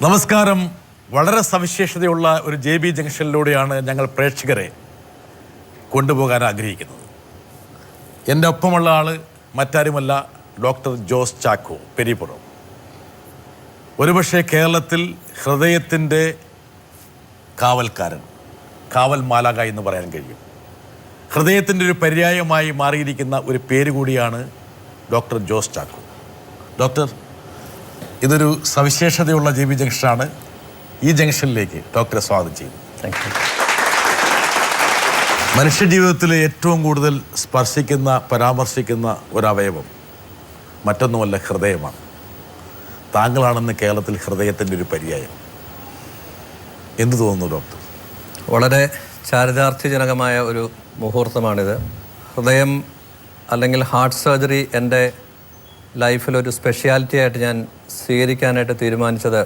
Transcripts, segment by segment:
നമസ്കാരം. വളരെ സവിശേഷതയുള്ള ഒരു JB ജംഗ്ഷനിലൂടെയാണ് ഞങ്ങൾ പ്രേക്ഷകരെ കൊണ്ടുപോകാൻ ആഗ്രഹിക്കുന്നത്. എൻ്റെ ഒപ്പമുള്ള ആൾ മറ്റാരുമല്ല, ഡോക്ടർ ജോസ് ചാക്കോ പെരിപ്പുറം. ഒരുപക്ഷെ കേരളത്തിൽ ഹൃദയത്തിൻ്റെ കാവൽക്കാരൻ, കാവൽ മാലാക എന്ന് പറയാൻ കഴിയും. ഹൃദയത്തിൻ്റെ ഒരു പര്യായമായി മാറിയിരിക്കുന്ന ഒരു പേര് കൂടിയാണ് ഡോക്ടർ ജോസ് ചാക്കോ. ഡോക്ടർ, ഇതൊരു സവിശേഷതയുള്ള JB ജംഗ്ഷനാണ്. ഈ ജംഗ്ഷനിലേക്ക് ഡോക്ടറെ സ്വാഗതം ചെയ്യുന്നു. Thank you. മനുഷ്യജീവിതത്തിൽ ഏറ്റവും കൂടുതൽ സ്പർശിക്കുന്ന, പരാമർശിക്കുന്ന ഒരവയവം മറ്റൊന്നുമല്ല, ഹൃദയമാണ്. താങ്കളാണെന്ന് കേരളത്തിൽ ഹൃദയത്തിൻ്റെ ഒരു പര്യായം. എന്തു തോന്നുന്നു ഡോക്ടർ? വളരെ ചാരിതാർത്ഥ്യജനകമായ ഒരു മുഹൂർത്തമാണിത്. ഹൃദയം അല്ലെങ്കിൽ ഹാർട്ട് സർജറി എൻ്റെ ലൈഫിലൊരു സ്പെഷ്യാലിറ്റി ആയിട്ട് ഞാൻ സ്വീകരിക്കാനായിട്ട് തീരുമാനിച്ചത്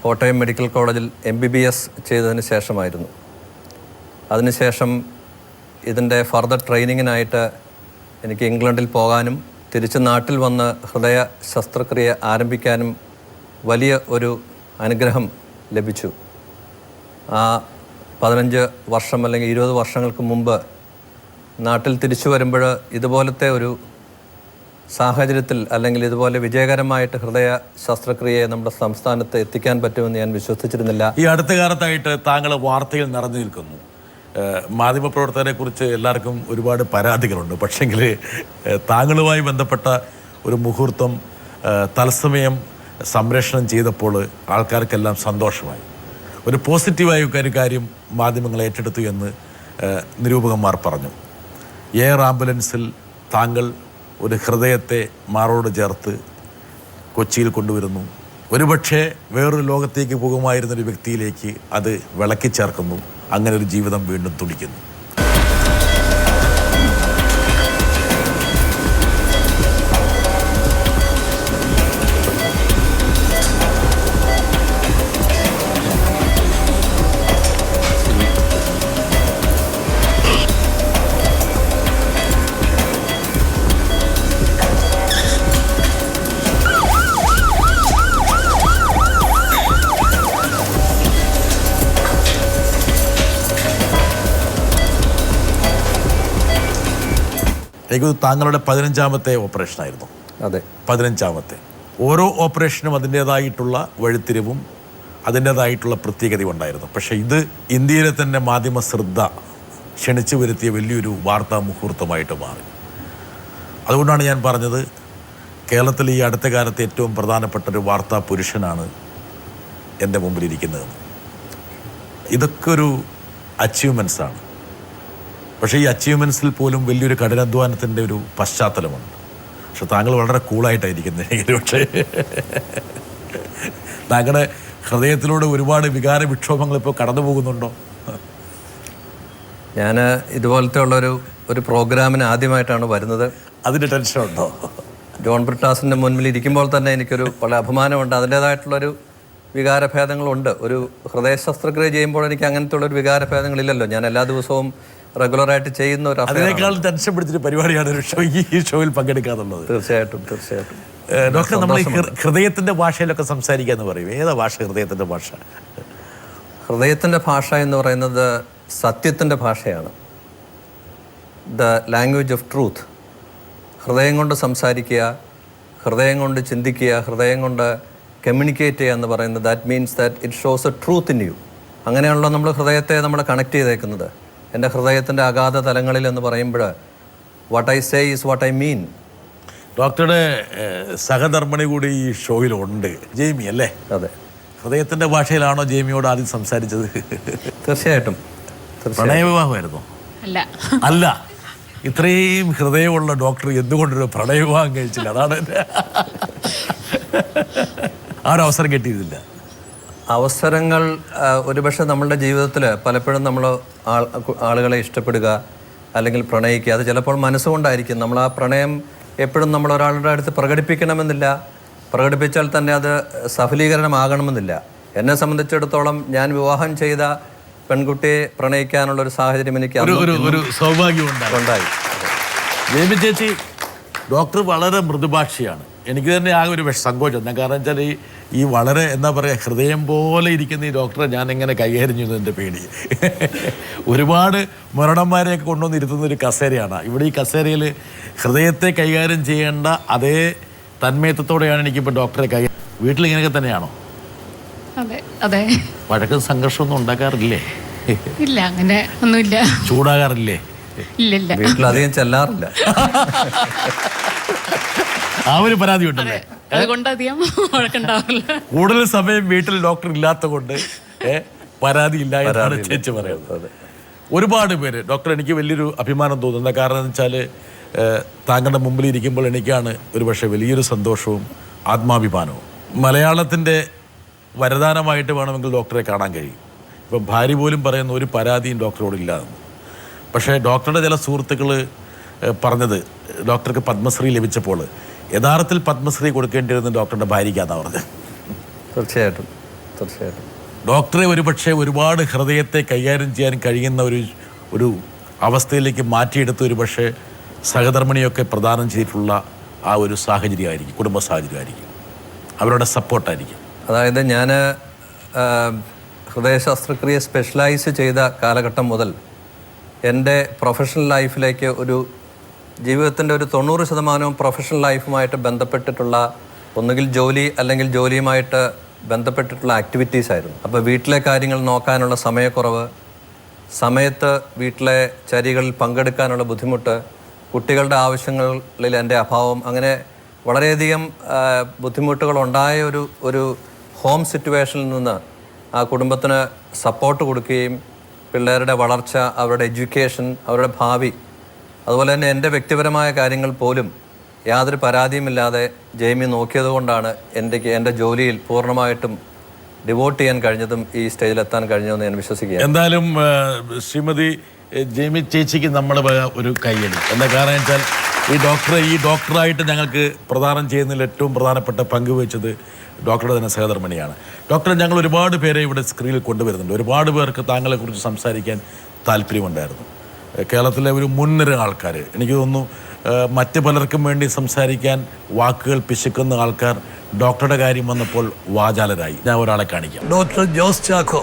കോട്ടയം മെഡിക്കൽ കോളേജിൽ MBBS ചെയ്തതിന് ശേഷമായിരുന്നു. അതിനുശേഷം ഇതിൻ്റെ ഫർദർ ട്രെയിനിങ്ങിനായിട്ട് എനിക്ക് ഇംഗ്ലണ്ടിൽ പോകാനും തിരിച്ച് നാട്ടിൽ വന്ന് ഹൃദയ ശസ്ത്രക്രിയ ആരംഭിക്കാനും വലിയ ഒരു അനുഗ്രഹം ലഭിച്ചു. ആ 15 വർഷം അല്ലെങ്കിൽ 20 വർഷങ്ങൾക്ക് മുമ്പ് നാട്ടിൽ തിരിച്ചു വരുമ്പോൾ ഇതുപോലത്തെ ഒരു സാഹചര്യത്തിൽ അല്ലെങ്കിൽ ഇതുപോലെ വിജയകരമായിട്ട് ഹൃദയ ശസ്ത്രക്രിയയെ നമ്മുടെ സംസ്ഥാനത്ത് എത്തിക്കാൻ പറ്റുമെന്ന് ഞാൻ വിശ്വസിച്ചിരുന്നില്ല. ഈ അടുത്ത കാലത്തായിട്ട് താങ്കൾ വാർത്തയിൽ നിറഞ്ഞു നിൽക്കുന്നു. മാധ്യമപ്രവർത്തകരെ കുറിച്ച് എല്ലാവർക്കും ഒരുപാട് പരാതികളുണ്ട്. പക്ഷേങ്കിൽ താങ്കളുമായി ബന്ധപ്പെട്ട ഒരു മുഹൂർത്തം തത്സമയം സംപ്രേഷണം ചെയ്തപ്പോൾ ആൾക്കാർക്കെല്ലാം സന്തോഷമായി. ഒരു പോസിറ്റീവായ ഒരു കാര്യം മാധ്യമങ്ങൾ ഏറ്റെടുത്തു എന്ന് നിരൂപകന്മാർ പറഞ്ഞു. എയർ ആംബുലൻസിൽ താങ്കൾ ഒരു ഹൃദയത്തെ മാറോട് ചേർത്ത് കൊച്ചിയിൽ കൊണ്ടുവരുന്നു. ഒരുപക്ഷെ വേറൊരു ലോകത്തേക്ക് പോകുമായിരുന്നൊരു വ്യക്തിയിലേക്ക് അത് വിളക്കി ചേർക്കുന്നു. അങ്ങനെ ഒരു ജീവിതം വീണ്ടും തുടിക്കുന്നു. എനിക്ക് താങ്കളുടെ 15ാമത്തെ ഓപ്പറേഷനായിരുന്നു. അതെ, 15ാമത്തെ. ഓരോ ഓപ്പറേഷനും അതിൻ്റേതായിട്ടുള്ള വഴിത്തിരിവും അതിൻ്റേതായിട്ടുള്ള പ്രത്യേകതയും ഉണ്ടായിരുന്നു. പക്ഷേ ഇത് ഇന്ത്യയിലെ തന്നെ മാധ്യമ ശ്രദ്ധ ക്ഷണിച്ചു വരുത്തിയ വലിയൊരു വാർത്താ മുഹൂർത്തമായിട്ട് മാറി. അതുകൊണ്ടാണ് ഞാൻ പറഞ്ഞത്, കേരളത്തിൽ ഈ അടുത്ത കാലത്ത് ഏറ്റവും പ്രധാനപ്പെട്ട ഒരു വാർത്താ പുരുഷനാണ് എൻ്റെ മുമ്പിലിരിക്കുന്നത്. ഇതൊക്കെ ഒരു അച്ചീവ്മെൻറ്റ്സാണ്. പക്ഷേ ഈ അച്ചീവ്മെൻറ്റ്സിൽ പോലും വലിയൊരു കഠിനാധ്വാനത്തിൻ്റെ ഒരു പശ്ചാത്തലമുണ്ട്. പക്ഷെ താങ്കൾ വളരെ കൂളായിട്ടായിരിക്കുന്നത്. പക്ഷേ താങ്കളുടെ ഹൃദയത്തിലൂടെ ഒരുപാട് വികാര വിക്ഷോഭങ്ങൾ ഇപ്പോൾ കടന്നു പോകുന്നുണ്ടോ? ഞാൻ ഇതുപോലത്തെ ഒരു പ്രോഗ്രാമിന് ആദ്യമായിട്ടാണ് വരുന്നത്. അതിൻ്റെ ടെൻഷനുണ്ടോ? ജോൺ ബ്രിട്ടാസിൻ്റെ മുൻപിൽ ഇരിക്കുമ്പോൾ തന്നെ എനിക്കൊരു വളരെ അഭിമാനമുണ്ട്. അതിൻ്റേതായിട്ടുള്ളൊരു വികാരഭേദങ്ങളുണ്ട്. ഒരു ഹൃദയ ശസ്ത്രക്രിയ ചെയ്യുമ്പോൾ എനിക്ക് അങ്ങനത്തെ ഉള്ളൊരു വികാരഭേദങ്ങളില്ലല്ലോ. ഞാൻ എല്ലാ ദിവസവും റെഗുലറായിട്ട് ചെയ്യുന്ന ഒരു അതിനേക്കാൾ ടെൻഷൻ പിടിച്ചൊരു പരിപാടിയാണ് ഈ ഷോയിൽ പങ്കെടുക്കാന്നുള്ളത്. തീർച്ചയായിട്ടും. ഡോക്ടർ, നമ്മൾ ഈ ഹൃദയത്തിൻ്റെ ഭാഷയിലൊക്കെ സംസാരിക്കാന്ന് പറയും. ഏതാ ഭാഷ ഹൃദയത്തിൻ്റെ ഭാഷ? ഹൃദയത്തിൻ്റെ ഭാഷ എന്ന് പറയുന്നത് സത്യത്തിൻ്റെ ഭാഷയാണ്. The language of truth. ഹൃദയം കൊണ്ട് സംസാരിക്കുക, ഹൃദയം കൊണ്ട് ചിന്തിക്കുക, ഹൃദയം കൊണ്ട് കമ്മ്യൂണിക്കേറ്റ് ചെയ്യുക എന്ന് പറയുന്നത് that means that it shows a truth in you. അങ്ങനെയാണല്ലോ നമ്മൾ ഹൃദയത്തെ നമ്മൾ കണക്ട് ചെയ്തേക്കുന്നത്. എൻ്റെ ഹൃദയത്തിൻ്റെ അഗാധ തലങ്ങളിൽ എന്ന് പറയുമ്പോൾ what I say is what I mean. ഡോക്ടറുടെ സഹധർമ്മിണി കൂടി ഈ ഷോയിലുണ്ട്, ജെയ്മി അല്ലേ? അതെ. ഹൃദയത്തിൻ്റെ ഭാഷയിലാണോ ജെയ്മിയോട് ആദ്യം സംസാരിച്ചത്? തീർച്ചയായിട്ടും. പ്രണയവിവാഹമായിരുന്നോ? അല്ല. ഇത്രയും ഹൃദയമുള്ള ഡോക്ടർ എന്തുകൊണ്ടൊരു പ്രണയവിവാഹം കഴിച്ചില്ല? അതാണ് ആ ഒരു അവസരം കിട്ടിയിരുന്നില്ല. അവസരങ്ങൾ ഒരുപക്ഷെ നമ്മളുടെ ജീവിതത്തിൽ പലപ്പോഴും നമ്മൾ ആളുകളെ ഇഷ്ടപ്പെടുക അല്ലെങ്കിൽ പ്രണയിക്കുക, അത് ചിലപ്പോൾ മനസ്സുകൊണ്ടായിരിക്കും. നമ്മൾ ആ പ്രണയം എപ്പോഴും നമ്മൾ ഒരാളുടെ അടുത്ത് പ്രകടിപ്പിക്കണമെന്നില്ല. പ്രകടിപ്പിച്ചാൽ തന്നെ അത് സഫലീകരണമാകണമെന്നില്ല. എന്നെ സംബന്ധിച്ചിടത്തോളം ഞാൻ വിവാഹം ചെയ്ത പെൺകുട്ടിയെ പ്രണയിക്കാനുള്ളൊരു സാഹചര്യം എനിക്ക് ഒരു സൗഭാഗ്യം ഉണ്ടായി. ജെയ്മി ചേച്ചി, ഡോക്ടർ വളരെ മൃദുഭാഷിയാണ്. എനിക്ക് തന്നെ ആകെ ഒരു സങ്കോചം. ഞാൻ കാരണം വെച്ചാൽ ഈ വളരെ എന്താ പറയുക ഹൃദയം പോലെ ഇരിക്കുന്ന ഈ ഡോക്ടറെ ഞാൻ എങ്ങനെ കൈകാര്യം ചെയ്യുന്നു എൻ്റെ പേടി. ഒരുപാട് മുരടന്മാരെയൊക്കെ കൊണ്ടുവന്ന് ഇരുത്തുന്ന ഒരു കസേരയാണ്. ഇവിടെ ഈ കസേരയിൽ ഹൃദയത്തെ കൈകാര്യം ചെയ്യേണ്ട അതേ തന്മയത്വത്തോടെയാണ് എനിക്കിപ്പോൾ ഡോക്ടറെ വീട്ടിൽ ഇങ്ങനെയൊക്കെ തന്നെയാണോ? അതെ അതെ. വഴക്കും സംഘർഷമൊന്നും ഉണ്ടാക്കാറില്ലേ? ഇല്ല, അങ്ങനെ ഒന്നുമില്ല. ചൂടാകാറില്ലേ? ഇല്ലില്ല. വീട്ടിലധികം ചെല്ലാറില്ല. ആ ഒരു പരാതി ഉണ്ടല്ലേ? അതുകൊണ്ട് അധികം വഴക്കുണ്ടാവില്ല. കൂടുതൽ സമയം വീട്ടിൽ ഡോക്ടർ ഇല്ലാത്ത കൊണ്ട് പരാതി ഇല്ല എന്നാണ് ചേച്ചി പറയുന്നത്. ഒരുപാട് പേര് ഡോക്ടർ എനിക്ക് വലിയൊരു അഭിമാനം തോന്നുന്നത്. കാരണം എന്ന് വെച്ചാൽ താങ്കളുടെ മുമ്പിൽ ഇരിക്കുമ്പോൾ എനിക്കാണ് ഒരു പക്ഷേ വലിയൊരു സന്തോഷവും ആത്മാഭിമാനവും. മലയാളത്തിൻ്റെ വരദാനമായിട്ട് വേണമെങ്കിൽ ഡോക്ടറെ കാണാൻ കഴിയും. ഇപ്പം ഭാര്യ പോലും പറയുന്ന ഒരു പരാതിയും ഡോക്ടറോടില്ലാതെന്ന്. പക്ഷേ ഡോക്ടറുടെ ചില സുഹൃത്തുക്കൾ പറഞ്ഞത് ഡോക്ടർക്ക് പത്മശ്രീ ലഭിച്ചപ്പോൾ യഥാർത്ഥത്തിൽ പത്മശ്രീ കൊടുക്കേണ്ടിയിരുന്ന ഡോക്ടറുടെ ഭാര്യയ്ക്കാണെന്നാണ് പറഞ്ഞത്. തീർച്ചയായിട്ടും തീർച്ചയായിട്ടും. ഡോക്ടറെ ഒരുപക്ഷെ ഒരുപാട് ഹൃദയത്തെ കൈകാര്യം ചെയ്യാൻ കഴിയുന്ന ഒരു അവസ്ഥയിലേക്ക് മാറ്റിയെടുത്ത് ഒരു പക്ഷേ സഹധർമ്മിണിയൊക്കെ പ്രദാനം ചെയ്തിട്ടുള്ള ആ ഒരു സാഹചര്യമായിരിക്കും, കുടുംബ സാഹചര്യമായിരിക്കും, അവരുടെ സപ്പോർട്ടായിരിക്കും. അതായത് ഞാൻ ഹൃദയ ശസ്ത്രക്രിയ സ്പെഷ്യലൈസ് ചെയ്ത കാലഘട്ടം മുതൽ എൻ്റെ പ്രൊഫഷണൽ ലൈഫിലേക്ക് ഒരു ജീവിതത്തിൻ്റെ ഒരു 90% പ്രൊഫഷണൽ ലൈഫുമായിട്ട് ബന്ധപ്പെട്ടിട്ടുള്ള ഒന്നുകിൽ ജോലി അല്ലെങ്കിൽ ജോലിയുമായിട്ട് ബന്ധപ്പെട്ടിട്ടുള്ള ആക്ടിവിറ്റീസ് ആയിരുന്നു. അപ്പോൾ വീട്ടിലെ കാര്യങ്ങൾ നോക്കാനുള്ള സമയക്കുറവ്, സമയത്ത് വീട്ടിലെ ചര്യകളിൽ പങ്കെടുക്കാനുള്ള ബുദ്ധിമുട്ട്, കുട്ടികളുടെ ആവശ്യങ്ങളിൽ എൻ്റെ അഭാവം, അങ്ങനെ വളരെയധികം ബുദ്ധിമുട്ടുകളുണ്ടായ ഒരു ഹോം സിറ്റുവേഷനിൽ നിന്ന് ആ കുടുംബത്തിന് സപ്പോർട്ട് കൊടുക്കുകയും പിള്ളേരുടെ വളർച്ച, അവരുടെ എഡ്യൂക്കേഷൻ, അവരുടെ ഭാവി, അതുപോലെ തന്നെ എൻ്റെ വ്യക്തിപരമായ കാര്യങ്ങൾ പോലും യാതൊരു പരാതിയുമില്ലാതെ ജെയ്മി നോക്കിയതുകൊണ്ടാണ് എൻ്റെ ജോലിയിൽ പൂർണ്ണമായിട്ടും ഡിവോട്ട് ചെയ്യാൻ കഴിഞ്ഞതും ഈ സ്റ്റേജിലെത്താൻ കഴിഞ്ഞതെന്ന് ഞാൻ വിശ്വസിക്കുകയാണ്. എന്തായാലും ശ്രീമതി ജെയ്മി ചേച്ചിക്ക് നമ്മൾ ഒരു കൈയടി. എന്താ കാരണം വെച്ചാൽ ഈ ഡോക്ടറായിട്ട് ഞങ്ങൾക്ക് പ്രദാനം ചെയ്യുന്നതിൽ ഏറ്റവും പ്രധാനപ്പെട്ട പങ്ക് വഹിച്ചത് ഡോക്ടറുടെ തന്നെ സഹധർമ്മിണിയാണ്. ഡോക്ടറെ ഞങ്ങൾ ഒരുപാട് പേരെ ഇവിടെ സ്ക്രീനിൽ കൊണ്ടുവരുന്നുണ്ട്. ഒരുപാട് പേർക്ക് താങ്കളെക്കുറിച്ച് സംസാരിക്കാൻ താല്പര്യമുണ്ടായിരുന്നു. കേരളത്തിലെ ഒരു മുൻനിര ആൾക്കാർ, എനിക്ക് തോന്നുന്നു മറ്റ് പലർക്കും വേണ്ടി സംസാരിക്കാൻ വാക്കുകൾ പിശുക്കുന്ന ആൾക്കാർ ഡോക്ടറുടെ കാര്യം വന്നപ്പോൾ വാചാലരായി. ഞാൻ ഒരാളെ കാണിക്കാം. ഡോക്ടർ ജോസ് ചാക്കോ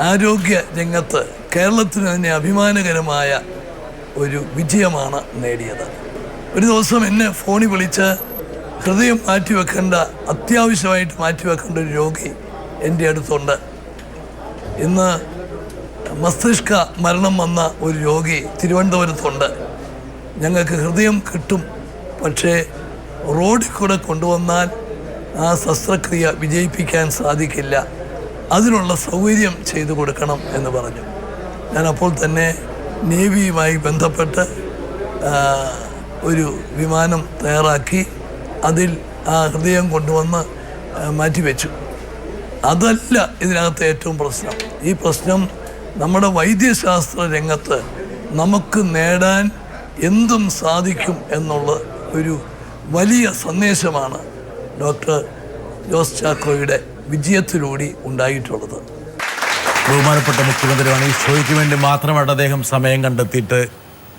ആരോഗ്യ രംഗത്ത് കേരളത്തിന് തന്നെ അഭിമാനകരമായ ഒരു വിജയമാണ് നേടിയത്. ഒരു ദിവസം എന്നെ ഫോണിൽ വിളിച്ച് ഹൃദയം അത്യാവശ്യമായിട്ട് മാറ്റിവെക്കേണ്ട ഒരു രോഗി എൻ്റെ അടുത്തുണ്ട്. ഇന്ന് മസ്തിഷ്ക മരണം വന്ന ഒരു രോഗി തിരുവനന്തപുരത്തുണ്ട്. ഞങ്ങൾക്ക് ഹൃദയം കിട്ടും, പക്ഷേ റോഡിൽ കൂടെ കൊണ്ടുവന്നാൽ ആ ശസ്ത്രക്രിയ വിജയിപ്പിക്കാൻ സാധിക്കില്ല, അതിനുള്ള സൗകര്യം ചെയ്തു കൊടുക്കണം എന്ന് പറഞ്ഞു. ഞാൻ അപ്പോൾ തന്നെ നേവിയുമായി ബന്ധപ്പെട്ട് ഒരു വിമാനം തയ്യാറാക്കി അതിൽ ആ ഹൃദയം കൊണ്ടുവന്ന് മാറ്റിവെച്ചു. അതല്ല ഇതിനകത്ത് ഏറ്റവും പ്രശ്നം. ഈ പ്രശ്നം നമ്മുടെ വൈദ്യശാസ്ത്ര രംഗത്ത് നമുക്ക് നേടാൻ എന്തും സാധിക്കും എന്നുള്ള ഒരു വലിയ സന്ദേശമാണ് ഡോക്ടർ ജോസ് ചാക്കോയുടെ വിജയത്തിലൂടെ ഉണ്ടായിട്ടുള്ളത്. ബഹുമാനപ്പെട്ട മുഖ്യമന്ത്രിയാണ് ഈ ഷോയ്ക്ക് വേണ്ടി മാത്രമായിട്ട് അദ്ദേഹം സമയം കണ്ടെത്തിയിട്ട്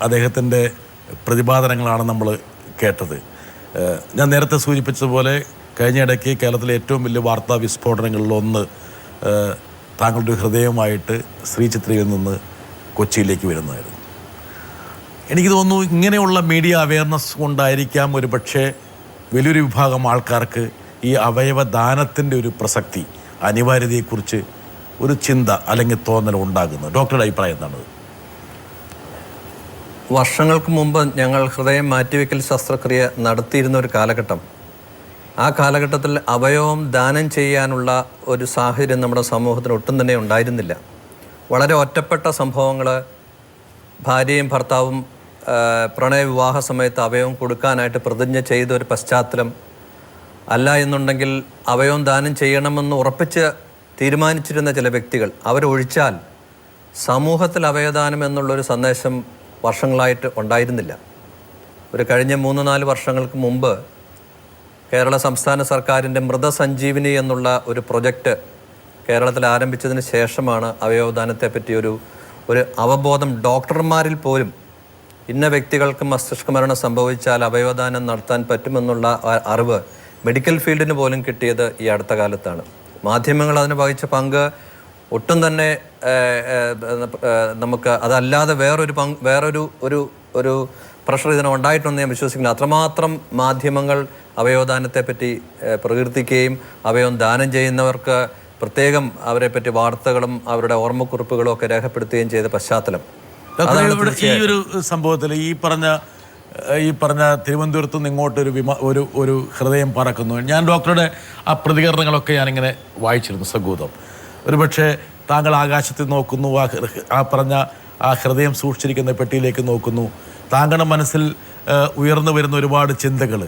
അദ്ദേഹത്തിൻ്റെ പ്രതിപാദനങ്ങളാണ് നമ്മൾ കേട്ടത്. ഞാൻ നേരത്തെ സൂചിപ്പിച്ചതുപോലെ കഴിഞ്ഞ ഇടയ്ക്ക് കേരളത്തിലെ ഏറ്റവും വലിയ വാർത്താ വിസ്ഫോടനങ്ങളിലൊന്ന് താങ്കളുടെ ഹൃദയവുമായിട്ട് ശ്രീചിത്രയിൽ നിന്ന് കൊച്ചിയിലേക്ക് വരുന്നതായിരുന്നു. എനിക്ക് തോന്നുന്നു ഇങ്ങനെയുള്ള മീഡിയ അവയർനെസ് കൊണ്ടായിരിക്കാം ഒരു പക്ഷേ വലിയൊരു വിഭാഗം ആൾക്കാർക്ക് ഈ അവയവദാനത്തിൻ്റെ ഒരു പ്രസക്തി, അനിവാര്യതയെക്കുറിച്ച് ഒരു ചിന്ത അല്ലെങ്കിൽ തോന്നൽ ഉണ്ടാകുന്നത്. ഡോക്ടറുടെ അഭിപ്രായം എന്താണ്? വർഷങ്ങൾക്ക് മുമ്പ് ഞങ്ങൾ ഹൃദയം മാറ്റിവെക്കൽ ശസ്ത്രക്രിയ നടത്തിയിരുന്ന ഒരു കാലഘട്ടം, ആ കാലഘട്ടത്തിൽ അവയവം ദാനം ചെയ്യാനുള്ള ഒരു സാഹചര്യം നമ്മുടെ സമൂഹത്തിന് ഒട്ടും തന്നെ ഉണ്ടായിരുന്നില്ല. വളരെ ഒറ്റപ്പെട്ട സംഭവങ്ങൾ, ഭാര്യയും ഭർത്താവും പ്രണയവിവാഹ സമയത്ത് അവയവം കൊടുക്കാനായിട്ട് പ്രതിജ്ഞ ചെയ്ത ഒരു പശ്ചാത്തലം, അല്ല എന്നുണ്ടെങ്കിൽ അവയവം ദാനം ചെയ്യണമെന്ന് ഉറപ്പിച്ച് തീരുമാനിച്ചിരുന്ന ചില വ്യക്തികൾ അവരൊഴിച്ചാൽ സമൂഹത്തിൽ അവയവദാനം എന്നുള്ളൊരു സന്ദേശം വർഷങ്ങളായിട്ട് ഉണ്ടായിരുന്നില്ല. ഒരു കഴിഞ്ഞ 3-4 വർഷങ്ങൾക്ക് മുമ്പ് കേരള സംസ്ഥാന സർക്കാരിൻ്റെ മൃതസഞ്ജീവിനി എന്നുള്ള ഒരു പ്രൊജക്റ്റ് കേരളത്തിൽ ആരംഭിച്ചതിന് ശേഷമാണ് അവയവദാനത്തെ പറ്റി ഒരു അവബോധം ഡോക്ടർമാരിൽ പോലും ഇന്ന വ്യക്തികൾക്ക് മസ്തിഷ്ക മരണം സംഭവിച്ചാൽ അവയവദാനം നടത്താൻ പറ്റുമെന്നുള്ള അറിവ് മെഡിക്കൽ ഫീൽഡിന് പോലും കിട്ടിയത് ഈ അടുത്ത കാലത്താണ്. മാധ്യമങ്ങൾ അതിന് വഹിച്ച പങ്ക് ഒട്ടും തന്നെ നമുക്ക് അതല്ലാതെ വേറൊരു പ്രഷർ ഇതിന് ഉണ്ടായിട്ടുണ്ടെന്ന് ഞാൻ വിശ്വസിക്കുന്നു. അത്രമാത്രം മാധ്യമങ്ങൾ അവയവദാനത്തെപ്പറ്റി പ്രകീർത്തിക്കുകയും അവയവം ദാനം ചെയ്യുന്നവർക്ക് പ്രത്യേകം അവരെപ്പറ്റി വാർത്തകളും അവരുടെ ഓർമ്മക്കുറിപ്പുകളും ഒക്കെ രേഖപ്പെടുത്തുകയും ചെയ്ത പശ്ചാത്തലം. ഈ ഒരു സംഭവത്തിൽ ഈ പറഞ്ഞ തിരുവനന്തപുരത്ത് നിന്ന് ഇങ്ങോട്ട് ഒരു ഹൃദയം പറക്കുന്നു. ഞാൻ ഡോക്ടറുടെ ആ പ്രതികരണങ്ങളൊക്കെ ഞാനിങ്ങനെ വായിച്ചിരുന്നു സഗൂതം. ഒരുപക്ഷെ താങ്കൾ ആകാശത്തിൽ നോക്കുന്നു, ആ പറഞ്ഞ ആ ഹൃദയം സൂക്ഷിച്ചിരിക്കുന്ന പെട്ടിയിലേക്ക് നോക്കുന്നു. താങ്കളുടെ മനസ്സിൽ ഉയർന്നു വരുന്ന ഒരുപാട് ചിന്തകൾ,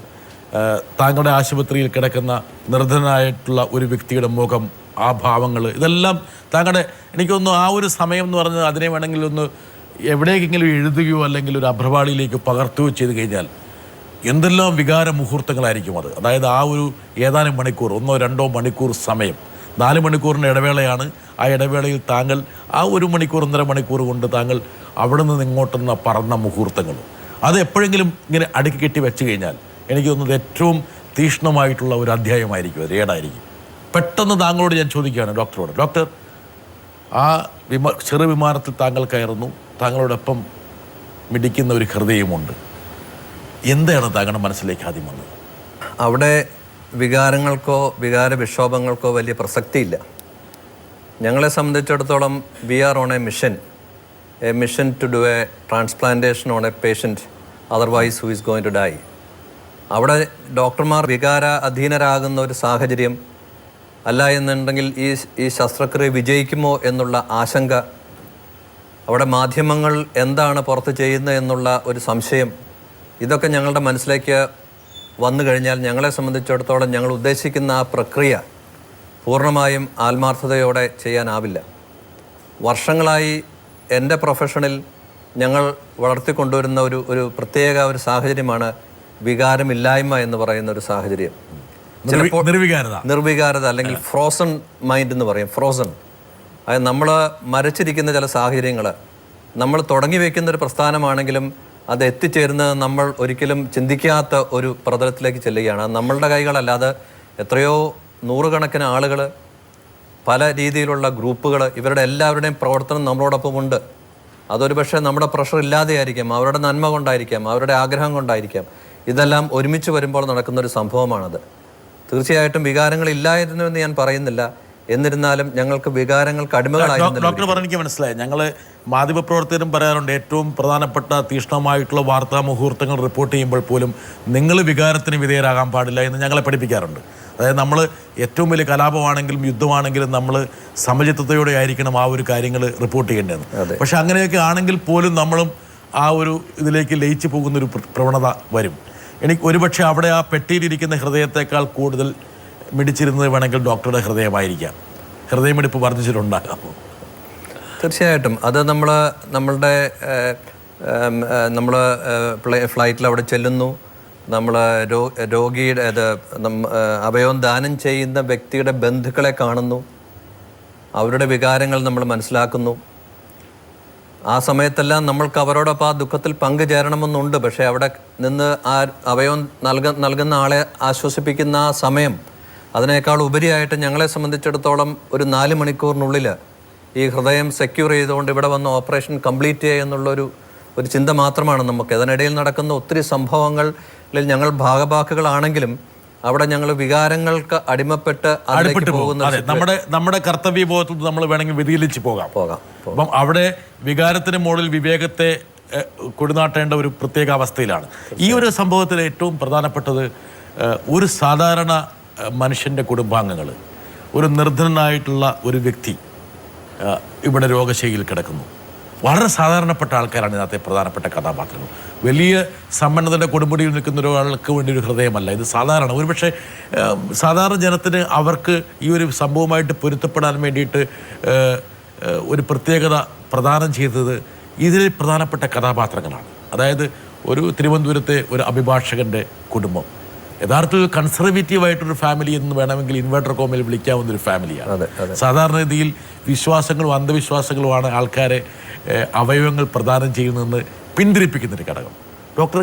താങ്കളുടെ ആശുപത്രിയിൽ കിടക്കുന്ന നിർധനായിട്ടുള്ള ഒരു വ്യക്തിയുടെ മുഖം, ആ ഭാവങ്ങൾ, ഇതെല്ലാം താങ്കളുടെ എനിക്കൊന്ന് ആ ഒരു സമയം എന്ന് പറഞ്ഞത് അതിനെ വേണമെങ്കിൽ ഒന്ന് എവിടേക്കെങ്കിലും എഴുതുകയോ അല്ലെങ്കിൽ ഒരു അഭ്രവാളിയിലേക്ക് പകർത്തുകയോ ചെയ്ത് കഴിഞ്ഞാൽ എന്തെല്ലാം വികാര മുഹൂർത്തങ്ങളായിരിക്കും അത്. അതായത് ആ ഒരു ഏതാനും മണിക്കൂർ, 1-2 മണിക്കൂർ സമയം, 4 മണിക്കൂറിൻ്റെ ഇടവേളയാണ്. ആ ഇടവേളയിൽ താങ്കൾ ആ 1 മണിക്കൂർ 1.5 മണിക്കൂർ കൊണ്ട് താങ്കൾ അവിടെ നിന്ന് ഇങ്ങോട്ടുന്ന പറന്ന മുഹൂർത്തങ്ങൾ അത് എപ്പോഴെങ്കിലും ഇങ്ങനെ അടുക്കി കെട്ടി വെച്ച് കഴിഞ്ഞാൽ എനിക്ക് തോന്നുന്നത് ഏറ്റവും തീക്ഷ്ണമായിട്ടുള്ള ഒരു അധ്യായമായിരിക്കും, അത് ഏടായിരിക്കും. പെട്ടെന്ന് താങ്കളോട് ഞാൻ ചോദിക്കുകയാണ്, ഡോക്ടർ ആ ചെറു വിമാനത്തിൽ താങ്കൾ കയറുന്നു, താങ്കളോടൊപ്പം മിടിക്കുന്ന ഒരു ഹൃദയമുണ്ട്. എന്താണ് താങ്കളുടെ മനസ്സിലേക്ക് ആദ്യം വന്നത്? അവിടെ വികാരങ്ങൾക്കോ വികാര വിക്ഷോഭങ്ങൾക്കോ വലിയ പ്രസക്തിയില്ല. ഞങ്ങളെ സംബന്ധിച്ചിടത്തോളം we are on a mission to do a transplantation on a patient otherwise who is going to die. അവിടെ ഡോക്ടർമാർ വികാര അധീനരാകുന്ന ഒരു സാഹചര്യം അല്ല എന്നുണ്ടെങ്കിൽ ഈ ശസ്ത്രക്രിയ വിജയിക്കുമോ എന്നുള്ള ആശങ്ക, അവിടെ മാധ്യമങ്ങൾ എന്താണ് പുറത്ത് ചെയ്യുന്നത് എന്നുള്ള ഒരു സംശയം, ഇതൊക്കെ ഞങ്ങളുടെ മനസ്സിലേക്ക് വന്നു കഴിഞ്ഞാൽ ഞങ്ങളെ സംബന്ധിച്ചിടത്തോളം ഞങ്ങൾ ഉദ്ദേശിക്കുന്ന ആ പ്രക്രിയ പൂർണ്ണമായും ആത്മാർത്ഥതയോടെ ചെയ്യാനാവില്ല. വർഷങ്ങളായി എൻ്റെ പ്രൊഫഷനിൽ ഞങ്ങൾ വളർത്തിക്കൊണ്ടുവരുന്ന ഒരു പ്രത്യേക ഒരു സാഹചര്യമാണ് വികാരമില്ലായ്മ എന്ന് പറയുന്ന ഒരു സാഹചര്യം. ചിലപ്പോൾ നിർവികാരത അല്ലെങ്കിൽ ഫ്രോസൺ മൈൻഡ് എന്ന് പറയും. ഫ്രോസൺ, അതായത് നമ്മൾ മരച്ചിരിക്കുന്ന ചില സാഹചര്യങ്ങൾ, നമ്മൾ തുടങ്ങി വയ്ക്കുന്ന ഒരു പ്രസ്ഥാനമാണെങ്കിലും അത് എത്തിച്ചേരുന്നത് നമ്മൾ ഒരിക്കലും ചിന്തിക്കാത്ത ഒരു പ്രതലത്തിലേക്ക് ചെല്ലുകയാണ്. നമ്മളുടെ കൈകളല്ലാതെ എത്രയോ നൂറുകണക്കിന് ആളുകൾ, പല രീതിയിലുള്ള ഗ്രൂപ്പുകൾ, ഇവരുടെ എല്ലാവരുടെയും പ്രവർത്തനം നമ്മളോടൊപ്പം ഉണ്ട്. അതൊരു പക്ഷേ നമ്മുടെ പ്രഷർ ഇല്ലാതെയായിരിക്കാം, അവരുടെ നന്മ കൊണ്ടായിരിക്കാം, അവരുടെ ആഗ്രഹം കൊണ്ടായിരിക്കാം. ഇതെല്ലാം ഒരുമിച്ച് വരുമ്പോൾ നടക്കുന്നൊരു സംഭവമാണത്. തീർച്ചയായിട്ടും വികാരങ്ങൾ ഇല്ലായിരുന്നു എന്ന് ഞാൻ പറയുന്നില്ല. എന്നിരുന്നാലും ഞങ്ങൾക്ക് വികാരങ്ങൾക്ക് അടിമകളായിരുന്നു. ഡോക്ടർ പറഞ്ഞ എനിക്ക് മനസ്സിലായി. ഞങ്ങൾ മാധ്യമപ്രവർത്തകരും പറയാറുണ്ട്, ഏറ്റവും പ്രധാനപ്പെട്ട തീക്ഷ്ണമായിട്ടുള്ള വാർത്താ മുഹൂർത്തങ്ങൾ റിപ്പോർട്ട് ചെയ്യുമ്പോൾ പോലും നിങ്ങൾ വികാരത്തിന് വിധേയരാകാൻ പാടില്ല എന്ന് ഞങ്ങളെ പഠിപ്പിക്കാറുണ്ട്. അതായത് നമ്മൾ ഏറ്റവും വലിയ കലാപമാണെങ്കിലും യുദ്ധമാണെങ്കിലും നമ്മൾ സമചിത്തതയോടെ ആയിരിക്കണം ആ ഒരു കാര്യങ്ങൾ റിപ്പോർട്ട് ചെയ്യേണ്ടത്. പക്ഷെ അങ്ങനെയൊക്കെ ആണെങ്കിൽ പോലും നമ്മളും ആ ഒരു ഇതിലേക്ക് ലയിച്ചു പോകുന്നൊരു പ്രവണത വരും. എനിക്ക് ഒരുപക്ഷെ അവിടെ ആ പെട്ടിയിലിരിക്കുന്ന ഹൃദയത്തെക്കാൾ കൂടുതൽ മിടിച്ചിരുന്നത് വേണമെങ്കിൽ ഡോക്ടറുടെ ഹൃദയമായിരിക്കാം. ഹൃദയമിടിപ്പ് വർദ്ധിച്ചിട്ടുണ്ടാകാം. തീർച്ചയായിട്ടും അത് നമ്മളുടെ ഫ്ലൈറ്റിൽ അവിടെ ചെല്ലുന്നു, നമ്മൾ രോഗിയുടെ അവയവം ദാനം ചെയ്യുന്ന വ്യക്തിയുടെ ബന്ധുക്കളെ കാണുന്നു, അവരുടെ വികാരങ്ങൾ നമ്മൾ മനസ്സിലാക്കുന്നു. ആ സമയത്തെല്ലാം നമ്മൾക്ക് അവരോടൊപ്പം ആ ദുഃഖത്തിൽ പങ്കുചേരണമെന്നുണ്ട്. പക്ഷേ അവിടെ നിന്ന് ആ അവയവം നൽകുന്ന ആളെ ആശ്വസിപ്പിക്കുന്ന ആ സമയം, അതിനേക്കാൾ ഉപരിയായിട്ട് ഞങ്ങളെ സംബന്ധിച്ചിടത്തോളം ഒരു 4 മണിക്കൂറിനുള്ളിൽ ഈ ഹൃദയം സെക്യൂർ ചെയ്തുകൊണ്ട് ഇവിടെ വന്ന് ഓപ്പറേഷൻ കംപ്ലീറ്റ് ചെയ്യുക എന്നുള്ളൊരു ചിന്ത മാത്രമാണ് നമുക്ക്. അതിനിടയിൽ നടക്കുന്ന ഒത്തിരി സംഭവങ്ങളിൽ ഞങ്ങൾ ഭാഗഭാക്കുകളാണെങ്കിലും അവിടെ ഞങ്ങൾ വികാരങ്ങൾക്ക് അടിമപ്പെട്ട് നമ്മുടെ കർത്തവ്യബോധത്തിൽ നമ്മൾ വേണമെങ്കിൽ വ്യതിചലിച്ച് പോകാം. അപ്പം അവിടെ വികാരത്തിന് മുകളിൽ വിവേകത്തെ കൊടുനാട്ടേണ്ട ഒരു പ്രത്യേക അവസ്ഥയിലാണ്. ഈ ഒരു സംഭവത്തിൽ ഏറ്റവും പ്രധാനപ്പെട്ടത് ഒരു സാധാരണ മനുഷ്യൻ്റെ കുടുംബാംഗങ്ങൾ, ഒരു നിർധനനായിട്ടുള്ള ഒരു വ്യക്തി ഇവിടെ രോഗശൈലിയിൽ കിടക്കുന്നു. വളരെ സാധാരണപ്പെട്ട ആൾക്കാരാണ് ഇതിനകത്തെ പ്രധാനപ്പെട്ട കഥാപാത്രങ്ങൾ. വലിയ സമ്പന്നതയുടെ കൊടുമുടിയിൽ നിൽക്കുന്ന ഒരാൾക്ക് വേണ്ടി ഒരു ഹൃദയമല്ല ഇത്. സാധാരണ ഒരുപക്ഷെ സാധാരണ ജനത്തിന് അവർക്ക് ഈ ഒരു സംഭവമായിട്ട് പൊരുത്തപ്പെടാൻ വേണ്ടിയിട്ട് ഒരു പ്രത്യേകത പ്രദാനം ചെയ്തത് ഇതിൽ പ്രധാനപ്പെട്ട കഥാപാത്രങ്ങളാണ്. അതായത് ഒരു തിരുവനന്തപുരത്തെ ഒരു അഭിഭാഷകൻ്റെ കുടുംബം യഥാർത്ഥത്തിൽ കൺസർവേറ്റീവായിട്ടൊരു ഫാമിലി എന്ന് വേണമെങ്കിൽ ഇൻവേർട്ടർ കോമിൽ വിളിക്കാവുന്നൊരു ഫാമിലിയാണ്. സാധാരണ രീതിയിൽ വിശ്വാസങ്ങളും അന്ധവിശ്വാസങ്ങളുമാണ് ആൾക്കാരെ അവയവങ്ങൾ പ്രദാനം ചെയ്യുന്നതെന്ന് പിന്തിരിപ്പിക്കുന്നൊരു ഘടകം. ഡോക്ടർ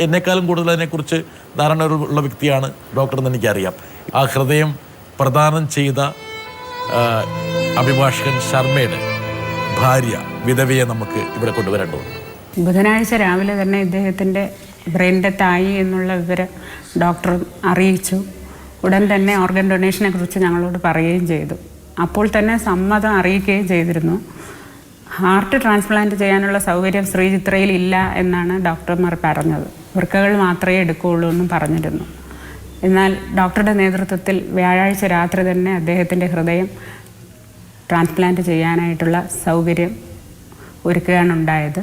എന്നെക്കാളും കൂടുതൽ അതിനെക്കുറിച്ച് ധാരണ ഉള്ള വ്യക്തിയാണ് ഡോക്ടർ എന്ന് എനിക്കറിയാം. ആ ഹൃദയം പ്രദാനം ചെയ്ത അഭിഭാഷകൻ ശർമ്മയുടെ ഭാര്യ വിധവയെ നമുക്ക് ഇവിടെ കൊണ്ടുവരേണ്ടതുണ്ട്. ബുധനാഴ്ച രാവിലെ തന്നെ ഇദ്ദേഹത്തിൻ്റെ ബ്രെയിൻ ഡെത്ത് ആയി എന്നുള്ള വിവരം ഡോക്ടർ അറിയിച്ചു. ഉടൻ തന്നെ ഓർഗൻ ഡൊണേഷനെ കുറിച്ച് ഞങ്ങളോട് പറയുകയും ചെയ്തു. അപ്പോൾ തന്നെ സമ്മതം അറിയിക്കുകയും ചെയ്തിരുന്നു. ഹാർട്ട് ട്രാൻസ്പ്ലാന്റ് ചെയ്യാനുള്ള സൗകര്യം ശ്രീചിത്രയിൽ ഇല്ല എന്നാണ് ഡോക്ടർമാർ പറഞ്ഞത്. വൃക്കകൾ മാത്രമേ എടുക്കുകയുള്ളൂ എന്നും പറഞ്ഞിരുന്നു. എന്നാൽ ഡോക്ടറുടെ നേതൃത്വത്തിൽ വ്യാഴാഴ്ച രാത്രി തന്നെ അദ്ദേഹത്തിൻ്റെ ഹൃദയം ട്രാൻസ്പ്ലാന്റ് ചെയ്യാനായിട്ടുള്ള സൗകര്യം ഒരുക്കുകയാണ് ഉണ്ടായത്.